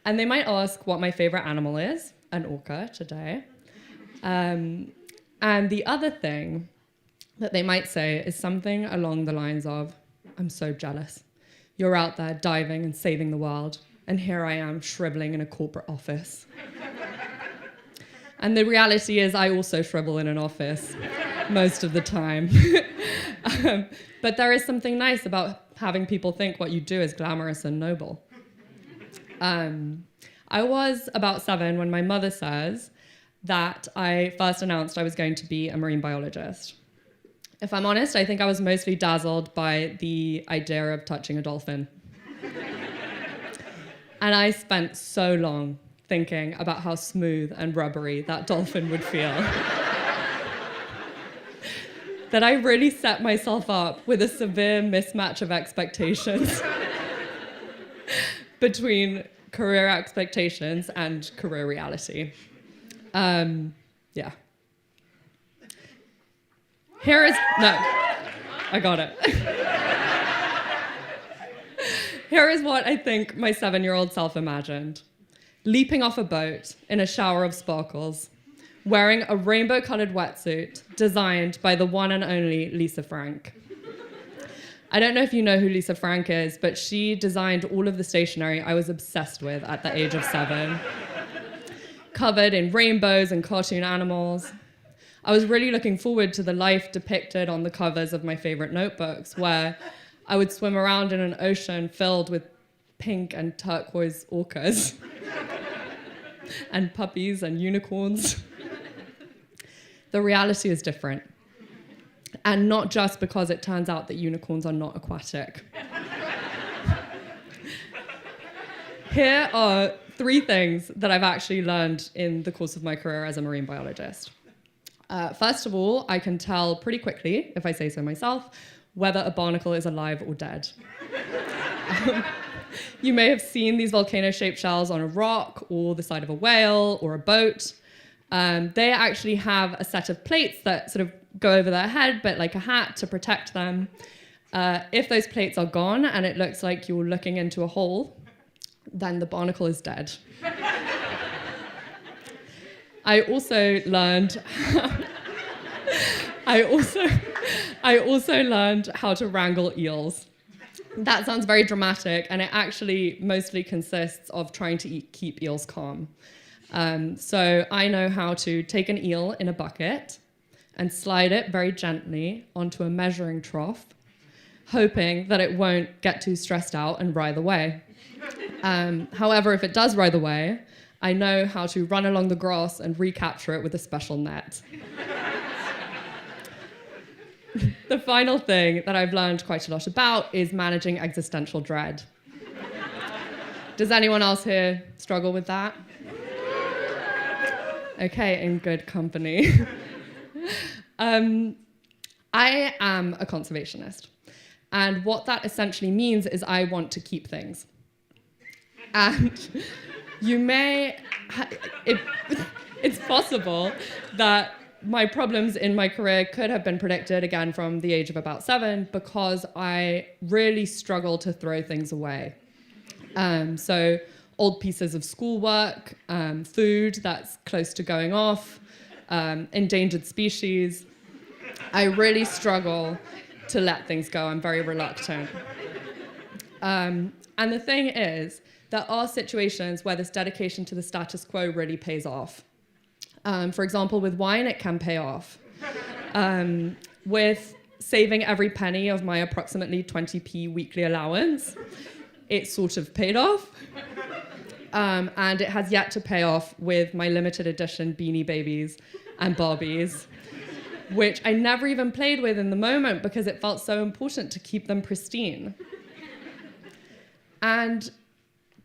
[SPEAKER 12] And they might ask what my favorite animal is, an orca today. And the other thing that they might say is something along the lines of, "I'm so jealous. You're out there diving and saving the world, and here I am shriveling in a corporate office." And the reality is I also shrivel in an office most of the time. But there is something nice about having people think what you do is glamorous and noble. I was about 7 when my mother says that I first announced I was going to be a marine biologist. If I'm honest, I think I was mostly dazzled by the idea of touching a dolphin. And I spent so long thinking about how smooth and rubbery that dolphin would feel that I really set myself up with a severe mismatch of expectations between career expectations and career reality. Yeah. I got it. Here is what I think my 7-year-old self imagined. Leaping off a boat in a shower of sparkles, wearing a rainbow-colored wetsuit designed by the one and only Lisa Frank. I don't know if you know who Lisa Frank is, but she designed all of the stationery I was obsessed with at the age of 7. Covered in rainbows and cartoon animals. I was really looking forward to the life depicted on the covers of my favorite notebooks, where I would swim around in an ocean filled with pink and turquoise orcas and puppies and unicorns. The reality is different. And not just because it turns out that unicorns are not aquatic. Here are 3 things that I've actually learned in the course of my career as a marine biologist. First of all, I can tell pretty quickly, if I say so myself, whether a barnacle is alive or dead. You may have seen these volcano-shaped shells on a rock or the side of a whale or a boat. They actually have a set of plates that sort of go over their head, but like a hat to protect them. If those plates are gone and it looks like you're looking into a hole, then the barnacle is dead. I also learned how to wrangle eels. That sounds very dramatic, and it actually mostly consists of trying to keep eels calm. So I know how to take an eel in a bucket and slide it very gently onto a measuring trough, hoping that it won't get too stressed out and writhe away. However, if it does writhe away, I know how to run along the grass and recapture it with a special net. the final thing that I've learned quite a lot about is managing existential dread. Does anyone else here struggle with that? Okay, in good company. I am a conservationist. And what that essentially means is I want to keep things. And it's possible that my problems in my career could have been predicted, again, from the age of about 7, because I really struggle to throw things away. So old pieces of schoolwork, food that's close to going off, endangered species. I really struggle to let things go. I'm very reluctant. And the thing is, there are situations where this dedication to the status quo really pays off. For example, with wine, it can pay off. With saving every penny of my approximately 20p weekly allowance, it sort of paid off. And it has yet to pay off with my limited edition Beanie Babies and Barbies, which I never even played with in the moment because it felt so important to keep them pristine. And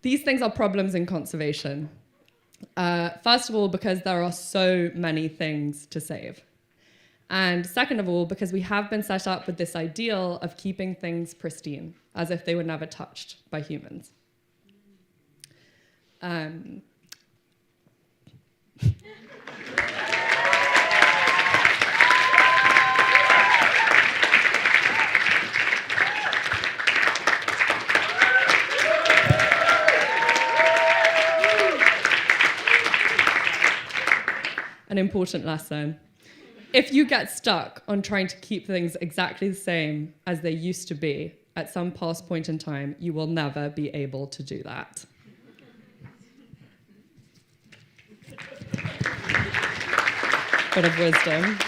[SPEAKER 12] these things are problems in conservation. First of all, because there are so many things to save. And second of all, because we have been set up with this ideal of keeping things pristine, as if they were never touched by humans. An important lesson. If you get stuck on trying to keep things exactly the same as they used to be at some past point in time, you will never be able to do that. Bit of wisdom.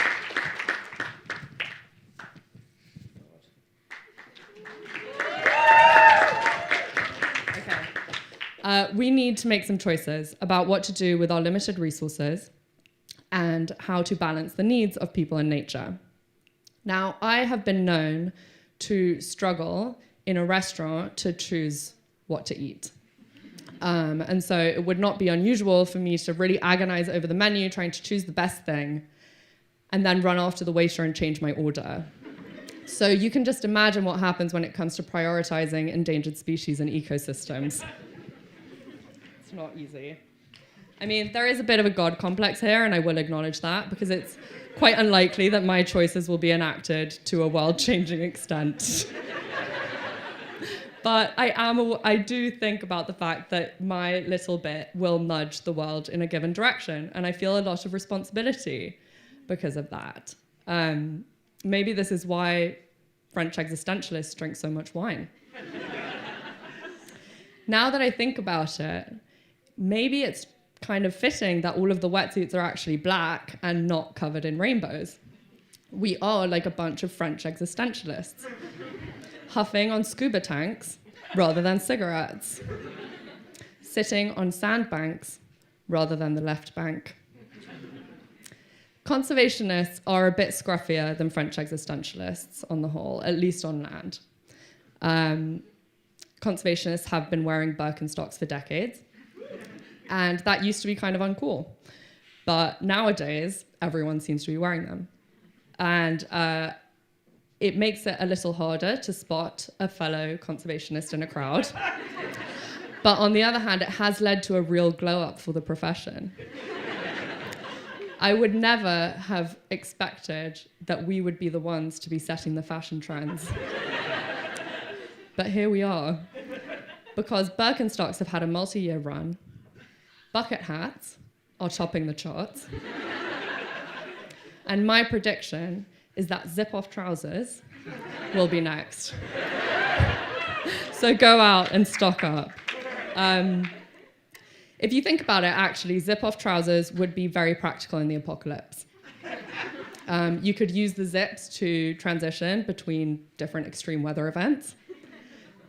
[SPEAKER 12] Okay. We need to make some choices about what to do with our limited resources and how to balance the needs of people and nature. Now, I have been known to struggle in a restaurant to choose what to eat. And so it would not be unusual for me to really agonize over the menu, trying to choose the best thing, and then run after the waiter and change my order. So you can just imagine what happens when it comes to prioritizing endangered species and ecosystems. It's not easy. I mean, there is a bit of a God complex here, and I will acknowledge that, because it's quite unlikely that my choices will be enacted to a world-changing extent. But I do think about the fact that my little bit will nudge the world in a given direction, and I feel a lot of responsibility because of that. Maybe this is why French existentialists drink so much wine. Now that I think about it, maybe it's kind of fitting that all of the wetsuits are actually black and not covered in rainbows. We are like a bunch of French existentialists, huffing on scuba tanks rather than cigarettes, sitting on sandbanks rather than the left bank. Conservationists are a bit scruffier than French existentialists on the whole, at least on land. Conservationists have been wearing Birkenstocks for decades, and that used to be kind of uncool. But nowadays, everyone seems to be wearing them. And it makes it a little harder to spot a fellow conservationist in a crowd. But on the other hand, it has led to a real glow-up for the profession. I would never have expected that we would be the ones to be setting the fashion trends. But here we are. Because Birkenstocks have had a multi-year run, bucket hats are topping the charts. And my prediction is that zip-off trousers will be next. So go out and stock up. If you think about it, actually, zip-off trousers would be very practical in the apocalypse. You could use the zips to transition between different extreme weather events.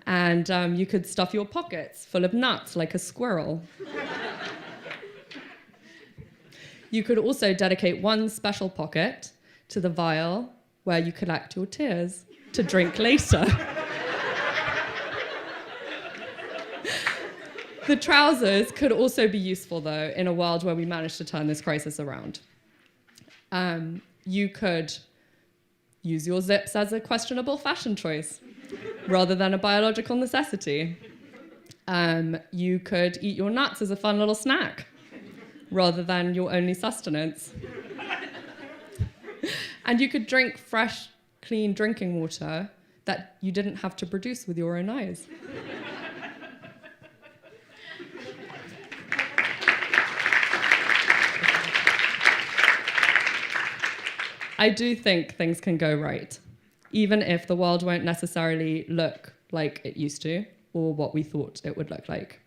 [SPEAKER 12] And you could stuff your pockets full of nuts like a squirrel. You could also dedicate one special pocket to the vile, where you collect your tears to drink later. The trousers could also be useful, though, in a world where we managed to turn this crisis around. You could use your zips as a questionable fashion choice rather than a biological necessity. You could eat your nuts as a fun little snack rather than your only sustenance. And you could drink fresh, clean drinking water that you didn't have to produce with your own eyes. I do think things can go right, even if the world won't necessarily look like it used to or what we thought it would look like.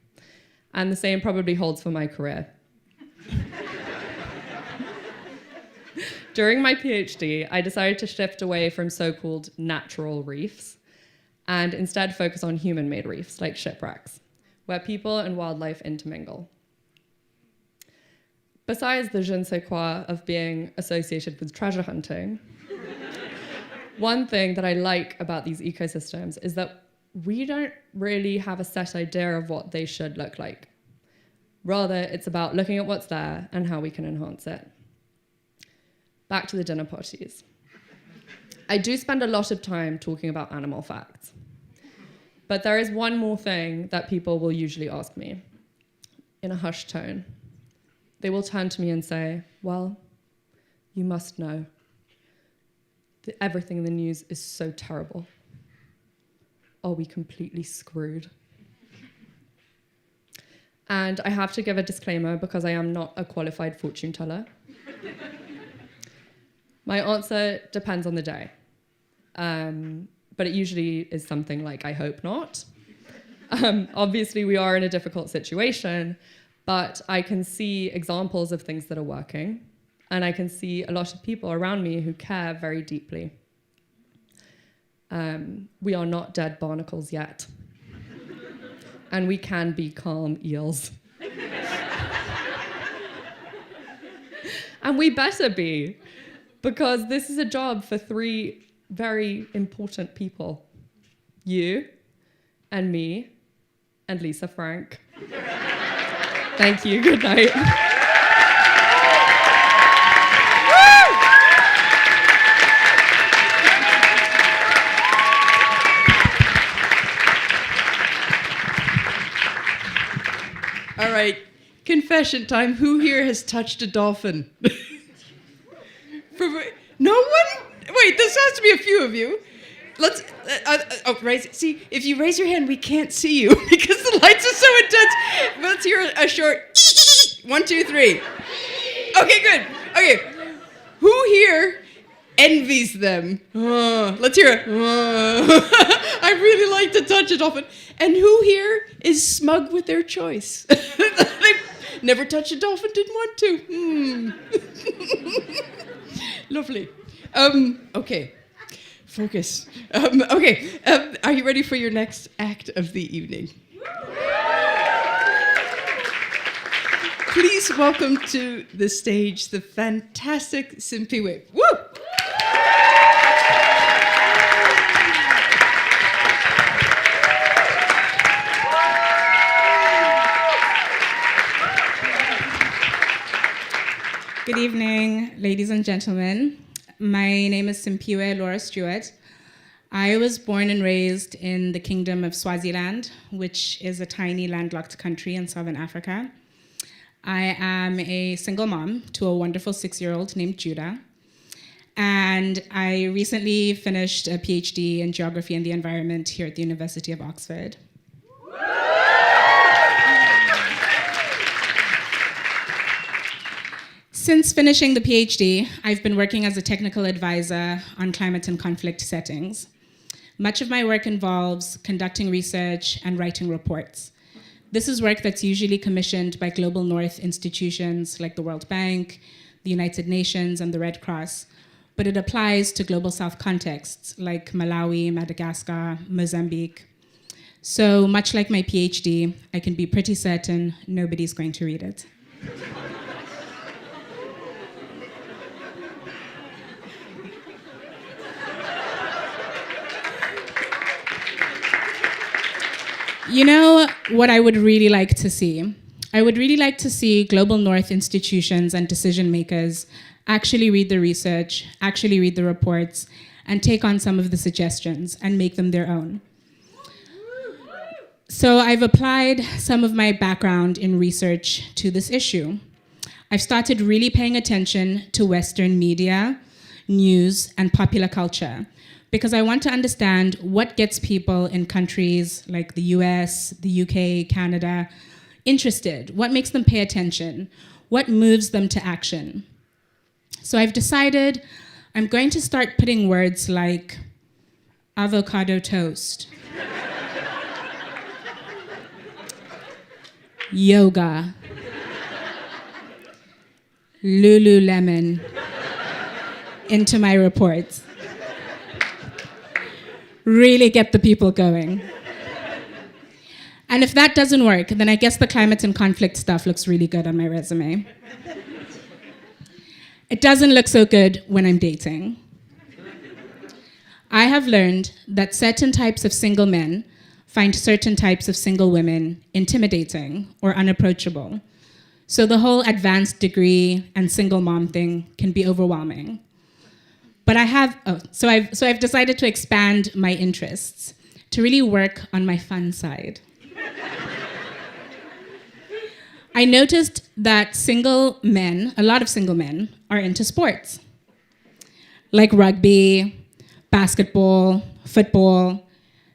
[SPEAKER 12] And the same probably holds for my career. During my PhD, I decided to shift away from so-called natural reefs and instead focus on human-made reefs, like shipwrecks, where people and wildlife intermingle. Besides the je ne sais quoi of being associated with treasure hunting, one thing that I like about these ecosystems is that we don't really have a set idea of what they should look like. Rather, it's about looking at what's there and how we can enhance it. Back to the dinner parties. I do spend a lot of time talking about animal facts, but there is one more thing that people will usually ask me in a hushed tone. They will turn to me and say, well, you must know that everything in the news is so terrible. Are we completely screwed? And I have to give a disclaimer because I am not a qualified fortune teller. My answer depends on the day. But it usually is something like, I hope not. Obviously, we are in a difficult situation, but I can see examples of things that are working, and I can see a lot of people around me who care very deeply. We are not dead barnacles yet, and we can be calm eels. And we better be, because this is a job for 3 very important people. You, and me, and Lisa Frank. Thank you, good night.
[SPEAKER 3] All right, confession time. Who here has touched a dolphin? No one? Wait, this has to be a few of you. Let's, raise it. See, if you raise your hand, we can't see you because the lights are so intense. Let's hear a short 1, 2, 3. Okay, good. Okay, who here envies them? Let's hear it. I really like to touch a dolphin. And who here is smug with their choice? They've never touched a dolphin, didn't want to. Lovely. Okay. Focus. Okay, are you ready for your next act of the evening? Please welcome to the stage the fantastic Simp. Woo!
[SPEAKER 13] Good evening, ladies and gentlemen. My name is Simpiwe Laura Stewart. I was born and raised in the Kingdom of Swaziland, which is a tiny landlocked country in Southern Africa. I am a single mom to a wonderful 6-year-old named Judah. And I recently finished a PhD in Geography and the Environment here at the University of Oxford. Since finishing the PhD, I've been working as a technical advisor on climate and conflict settings. Much of my work involves conducting research and writing reports. This is work that's usually commissioned by Global North institutions like the World Bank, the United Nations, and the Red Cross, but it applies to Global South contexts like Malawi, Madagascar, Mozambique. So much like my PhD, I can be pretty certain nobody's going to read it. You know what I would really like to see? I would really like to see global north institutions and decision makers actually read the research, actually read the reports, and take on some of the suggestions and make them their own. So I've applied some of my background in research to this issue. I've started really paying attention to Western media, news, and popular culture, because I want to understand what gets people in countries like the US, the UK, Canada, interested, what makes them pay attention, what moves them to action. So I've decided I'm going to start putting words like avocado toast, yoga, Lululemon into my reports. Really get the people going. And if that doesn't work, then I guess the climate and conflict stuff looks really good on my resume. It doesn't look so good when I'm dating. I have learned that certain types of single men find certain types of single women intimidating or unapproachable. So the whole advanced degree and single mom thing can be overwhelming. But I've decided to expand my interests, to really work on my fun side. I noticed that single men, a lot of single men, are into sports, like rugby, basketball, football.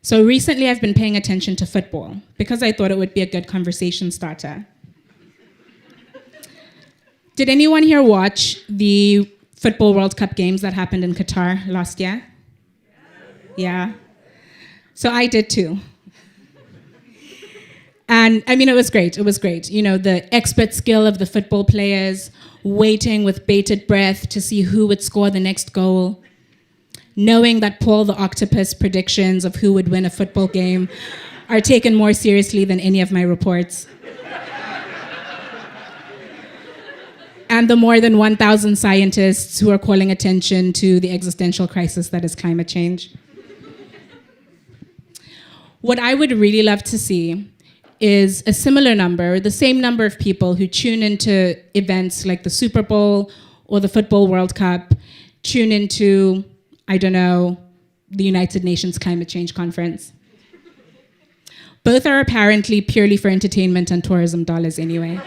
[SPEAKER 13] So recently I've been paying attention to football because I thought it would be a good conversation starter. Did anyone here watch the Football World Cup games that happened in Qatar last year? Yeah. So I did too. And I mean, it was great. It was great. You know, the expert skill of the football players, waiting with bated breath to see who would score the next goal, knowing that Paul the Octopus predictions of who would win a football game are taken more seriously than any of my reports. And the more than 1,000 scientists who are calling attention to the existential crisis that is climate change. What I would really love to see is a similar number, the same number of people who tune into events like the Super Bowl or the Football World Cup, tune into, I don't know, the United Nations Climate Change Conference. Both are apparently purely for entertainment and tourism dollars anyway.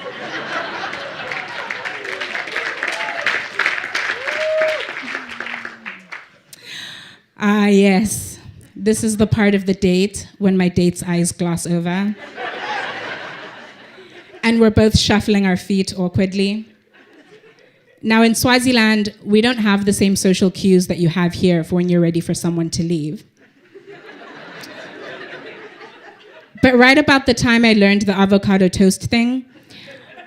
[SPEAKER 13] Ah, yes. This is the part of the date when my date's eyes gloss over. And we're both shuffling our feet awkwardly. Now in Swaziland, we don't have the same social cues that you have here for when you're ready for someone to leave. But right about the time I learned the avocado toast thing,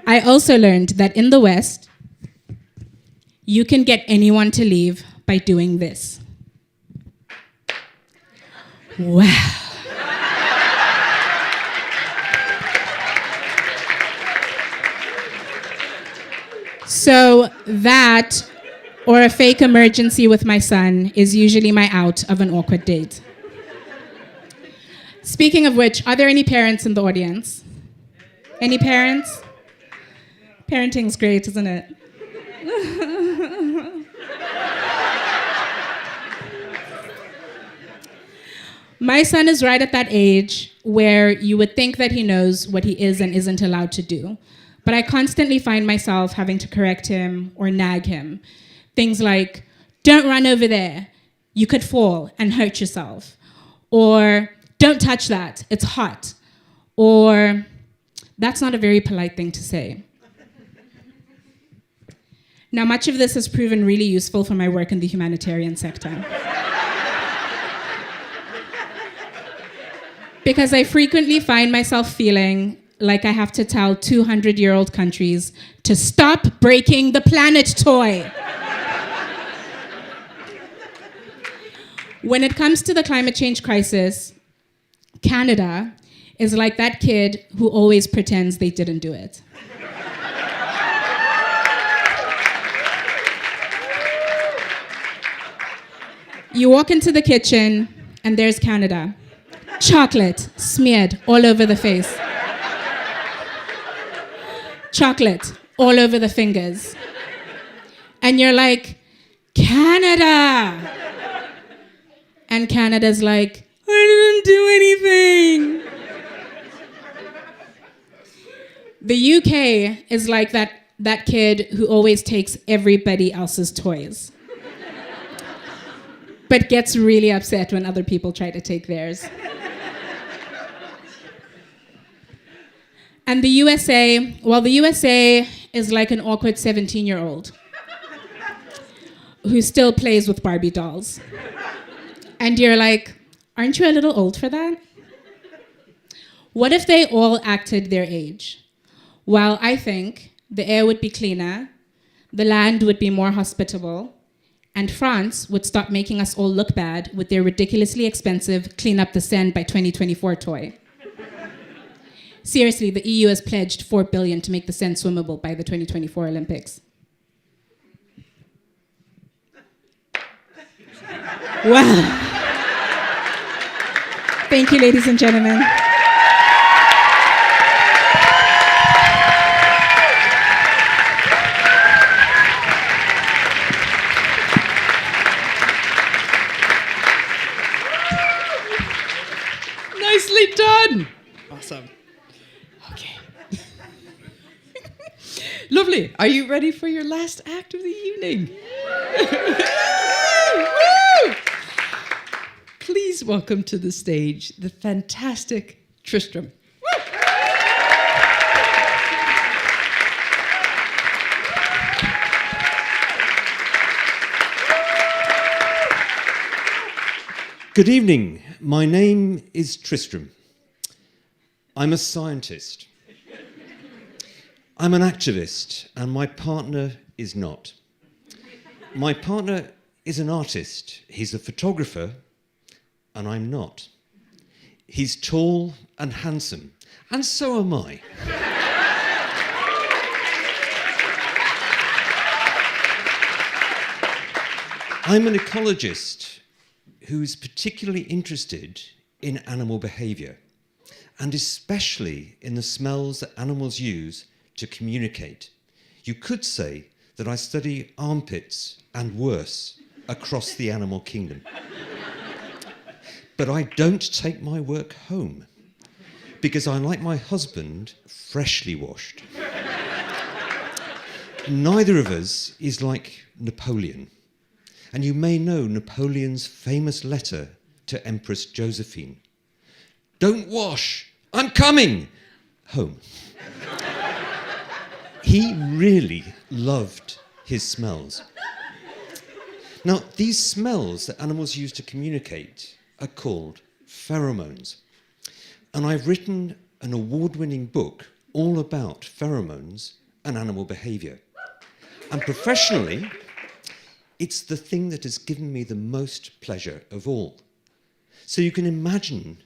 [SPEAKER 13] I also learned that in the West, you can get anyone to leave by doing this. Wow. So that, or a fake emergency with my son, is usually my out of an awkward date. Speaking of which, are there any parents in the audience? Any parents? Parenting's great, isn't it? My son is right at that age where you would think that he knows what he is and isn't allowed to do. But I constantly find myself having to correct him or nag him. Things like, don't run over there. You could fall and hurt yourself. Or, don't touch that. It's hot. Or, that's not a very polite thing to say. Now, much of this has proven really useful for my work in the humanitarian sector. Because I frequently find myself feeling like I have to tell 200-year-old countries to stop breaking the planet toy. When it comes to the climate change crisis, Canada is like that kid who always pretends they didn't do it. You walk into the kitchen and there's Canada. Chocolate smeared all over the face. Chocolate all over the fingers. And you're like, Canada! And Canada's like, I didn't do anything. The UK is like that kid who always takes everybody else's toys, but gets really upset when other people try to take theirs. And the USA, well, the USA is like an awkward 17-year-old who still plays with Barbie dolls. And you're like, aren't you a little old for that? What if they all acted their age? Well, I think the air would be cleaner, the land would be more hospitable, and France would stop making us all look bad with their ridiculously expensive Clean Up the Seine by 2024 toy. Seriously, the EU has pledged $4 billion to make the Seine swimmable by the 2024 Olympics. Wow. Thank you, ladies and gentlemen.
[SPEAKER 14] Nicely done. Awesome. Okay. Lovely. Are you ready for your last act of the evening? Woo! Please welcome to the stage the fantastic Tristram.
[SPEAKER 15] Good evening. My name is Tristram. I'm a scientist. I'm an activist, and my partner is not. My partner is an artist. He's a photographer, and I'm not. He's tall and handsome, and so am I. I'm an ecologist who's particularly interested in animal behaviour, and especially in the smells that animals use to communicate. You could say that I study armpits and worse across the animal kingdom. But I don't take my work home, because I like my husband freshly washed. Neither of us is like Napoleon. And you may know Napoleon's famous letter to Empress Josephine. Don't wash, I'm coming home. He really loved his smells. Now, these smells that animals use to communicate are called pheromones. And I've written an award-winning book all about pheromones and animal behavior. And professionally, it's the thing that has given me the most pleasure of all. So you can imagine,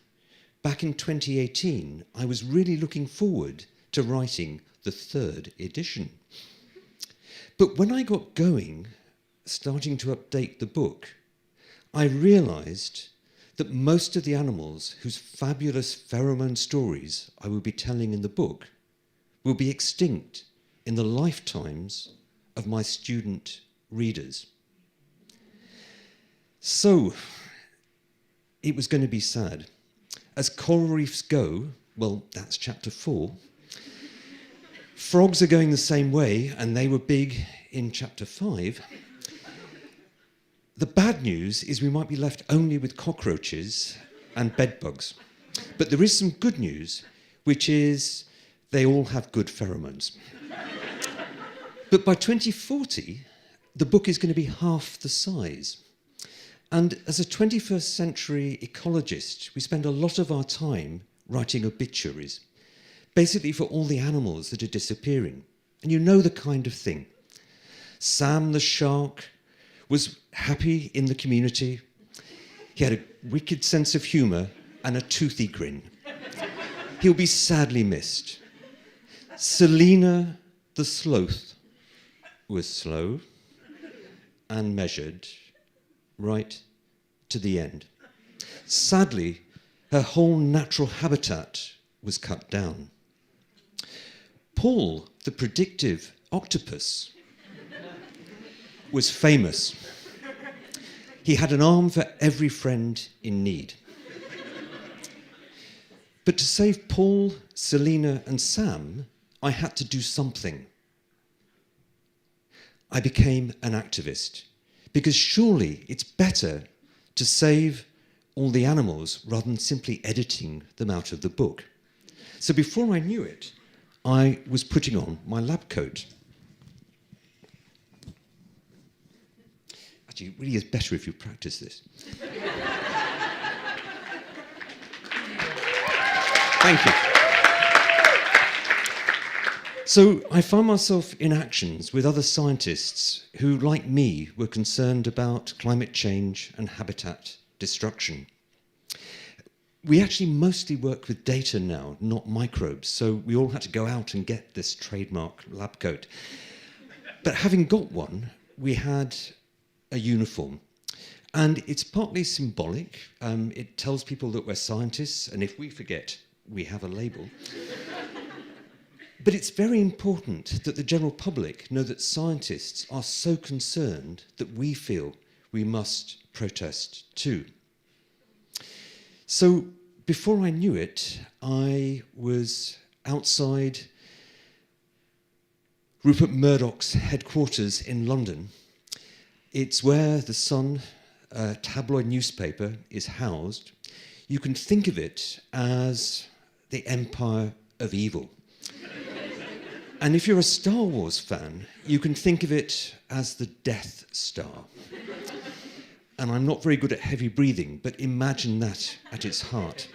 [SPEAKER 15] back in 2018, I was really looking forward to writing the 3rd edition. But when I got going, starting to update the book, I realised that most of the animals whose fabulous pheromone stories I will be telling in the book will be extinct in the lifetimes of my student readers. So, it was going to be sad. As coral reefs go, well, that's chapter 4. Frogs are going the same way, and they were big in chapter 5. The bad news is we might be left only with cockroaches and bedbugs. But there is some good news, which is they all have good pheromones. But by 2040, the book is going to be half the size. And as a 21st century ecologist, we spend a lot of our time writing obituaries, basically for all the animals that are disappearing. And you know the kind of thing. Sam the shark was happy in the community. He had a wicked sense of humour and a toothy grin. He'll be sadly missed. Selina the sloth was slow and measured right to the end. Sadly, her whole natural habitat was cut down. Paul, the predictive octopus, was famous. He had an arm for every friend in need. But to save Paul, Selena, and Sam, I had to do something. I became an activist, because surely it's better to save all the animals rather than simply editing them out of the book. So before I knew it, I was putting on my lab coat. Actually, it really is better if you practice this. Thank you. So I found myself in actions with other scientists who, like me, were concerned about climate change and habitat destruction. We actually mostly work with data now, not microbes, so we all had to go out and get this trademark lab coat. But having got one, we had a uniform. And it's partly symbolic. It tells people that we're scientists, and if we forget, we have a label. But it's very important that the general public know that scientists are so concerned that we feel we must protest too. So before I knew it, I was outside Rupert Murdoch's headquarters in London. It's where The Sun, a tabloid newspaper, is housed. You can think of it as the empire of evil. And if you're a Star Wars fan, you can think of it as the Death Star. And I'm not very good at heavy breathing, but imagine that at its heart.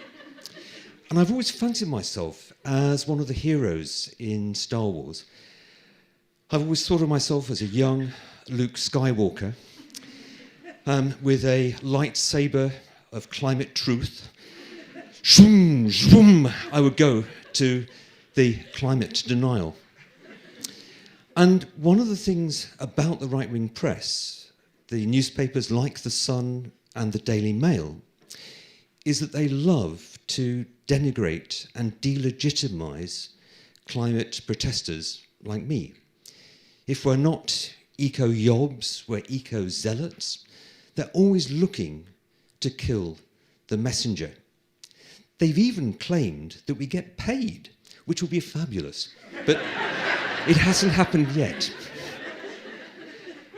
[SPEAKER 15] And I've always fancied myself as one of the heroes in Star Wars. I've always thought of myself as a young Luke Skywalker with a lightsaber of climate truth. Shroom, shroom, I would go to the climate denial. And one of the things about the right-wing press, the newspapers like The Sun and the Daily Mail, is that they love to denigrate and delegitimize climate protesters like me. If we're not eco-yobs, we're eco-zealots. They're always looking to kill the messenger. They've even claimed that we get paid, which will be fabulous. But it hasn't happened yet.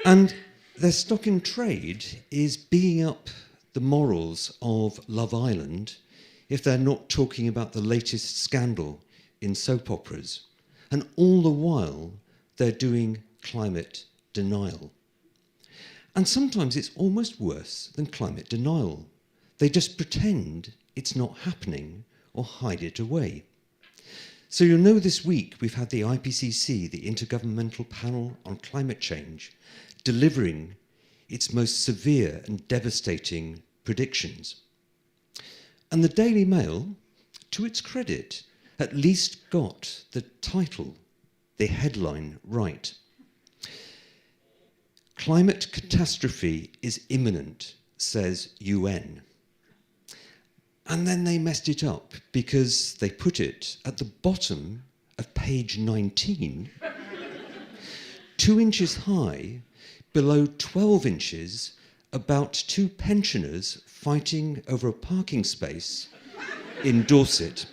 [SPEAKER 15] And their stock in trade is bigging up the morals of Love Island if they're not talking about the latest scandal in soap operas. And all the while, they're doing climate denial. And sometimes it's almost worse than climate denial. They just pretend it's not happening or hide it away. So you'll know this week we've had the IPCC, the Intergovernmental Panel on Climate Change, delivering its most severe and devastating predictions. And the Daily Mail, to its credit, at least got the title, the headline, right. Climate catastrophe is imminent, says UN. And then they messed it up because they put it at the bottom of page 19, 2 inches high, below 12 inches, about 2 pensioners fighting over a parking space in Dorset.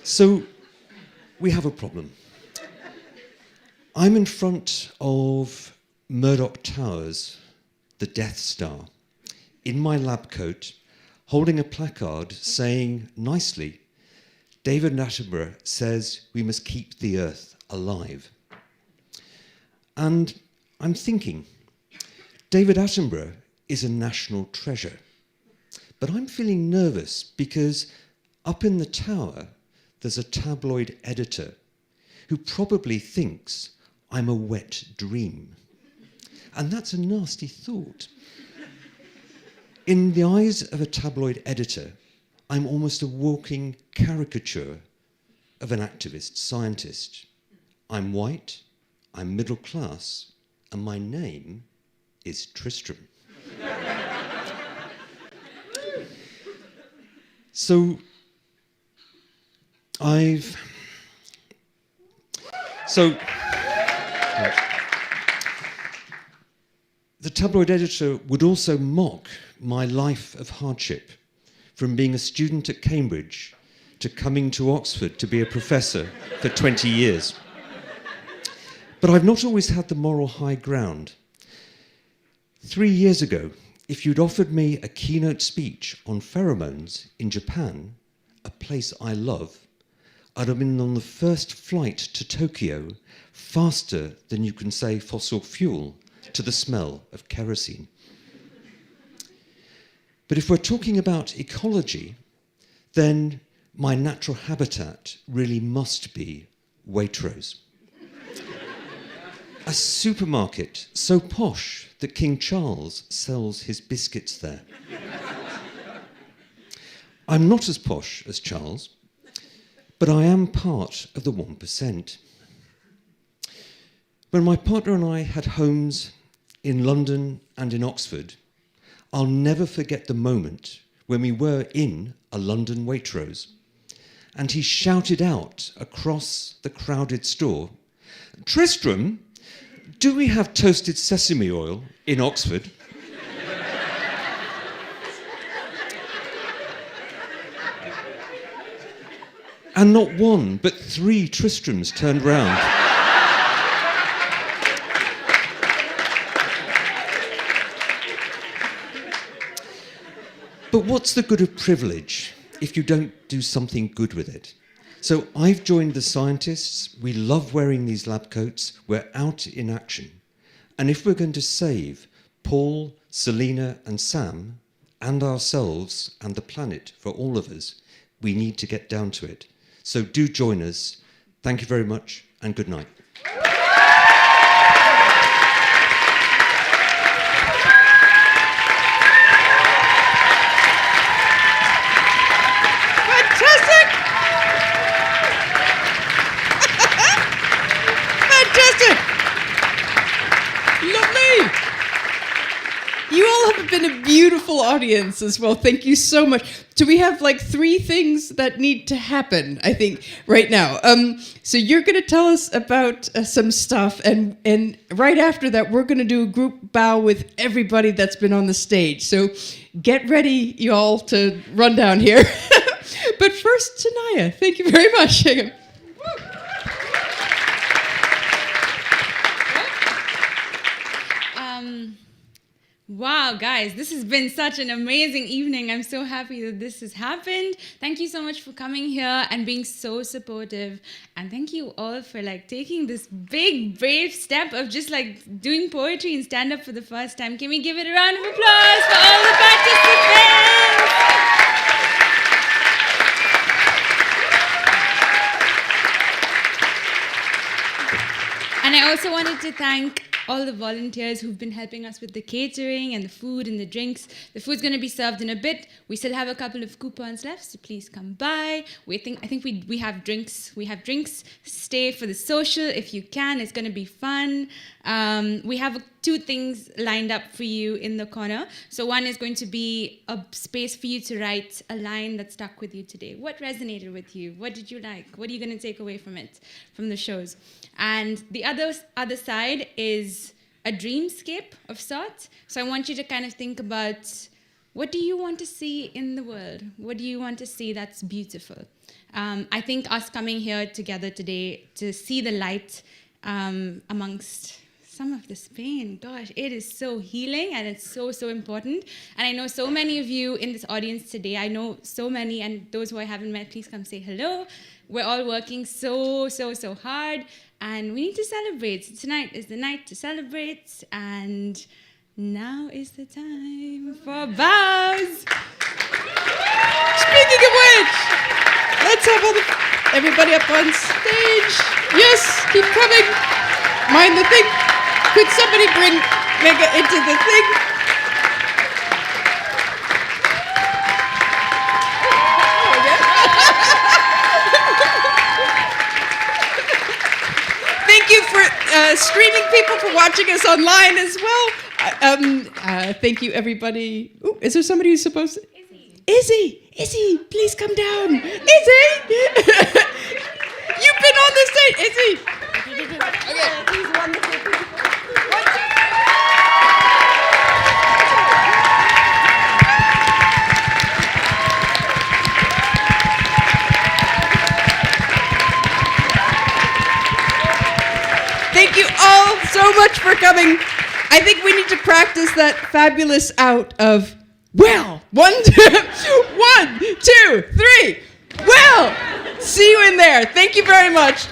[SPEAKER 15] So we have a problem. I'm in front of Murdoch Towers, the Death Star, in my lab coat, holding a placard saying nicely, David Attenborough says we must keep the Earth alive. And I'm thinking, David Attenborough is a national treasure. But I'm feeling nervous because up in the tower, there's a tabloid editor who probably thinks I'm a wet dream. And that's a nasty thought. In the eyes of a tabloid editor, I'm almost a walking caricature of an activist scientist. I'm white, I'm middle class, and my name is Tristram. So the tabloid editor would also mock my life of hardship, from being a student at Cambridge to coming to Oxford to be a professor for 20 years. But I've not always had the moral high ground. 3 years ago, if you'd offered me a keynote speech on pheromones in Japan, a place I love, I'd have been on the first flight to Tokyo faster than you can say fossil fuel to the smell of kerosene. But if we're talking about ecology, then my natural habitat really must be Waitrose. A supermarket so posh that King Charles sells his biscuits there. I'm not as posh as Charles, but I am part of the 1%. When my partner and I had homes in London and in Oxford, I'll never forget the moment when we were in a London Waitrose and he shouted out across the crowded store, "Tristram, do we have toasted sesame oil in Oxford?" And not one, but 3 Tristrams turned round. But what's the good of privilege if you don't do something good with it? So I've joined the scientists. We love wearing these lab coats. We're out in action. And if we're going to save Paul, Selena and Sam and ourselves and the planet for all of us, we need to get down to it. So do join us. Thank you very much and good night.
[SPEAKER 14] Fantastic! Fantastic! Lovely! You all have been a beautiful audience as well. Thank you so much. So we have like 3 things that need to happen, I think, right now. So you're going to tell us about some stuff, and right after that, we're going to do a group bow with everybody that's been on the stage. So get ready, y'all, to run down here. But first, Tanaya, thank you very much.
[SPEAKER 2] Wow, guys, this has been such an amazing evening. I'm so happy that this has happened. Thank you so much for coming here and being so supportive. And thank you all for taking this big, brave step of just doing poetry and stand up for the first time. Can we give it a round of applause for all the participants? And I also wanted to thank all the volunteers who've been helping us with the catering and the food and the drinks. The food's going to be served in a bit. We still have a couple of coupons left, so please come by. I think we have drinks. We have drinks. Stay for the social if you can. It's going to be fun. We have 2 things lined up for you in the corner. So one is going to be a space for you to write a line that stuck with you today. What resonated with you? What did you like? What are you going to take away from it, from the shows? And the other side is a dreamscape of sorts. So I want you to kind of think about, what do you want to see in the world? What do you want to see that's beautiful? I think us coming here together today to see the light amongst some of this pain, gosh, it is so healing and it's so, so important. And I know so many of you in this audience today. I know so many, and those who I haven't met, please come say hello. We're all working so, so, so hard, and we need to celebrate. So tonight is the night to celebrate, and now is the time for bows.
[SPEAKER 14] Speaking of which, let's have everybody up on stage. Yes, keep coming. Mind the thing. Could somebody bring Mega into the thing? Thank you for streaming people, for watching us online as well. Thank you, everybody. Ooh, is there somebody who's supposed to? Izzy, please come down. Izzy! You've been on the stage. Izzy! Okay.
[SPEAKER 1] These wonderful people.
[SPEAKER 14] Thank you all so much for coming. I think we need to practice that fabulous out of, well, 1, 2, 3. Well, see you in there. Thank you very much.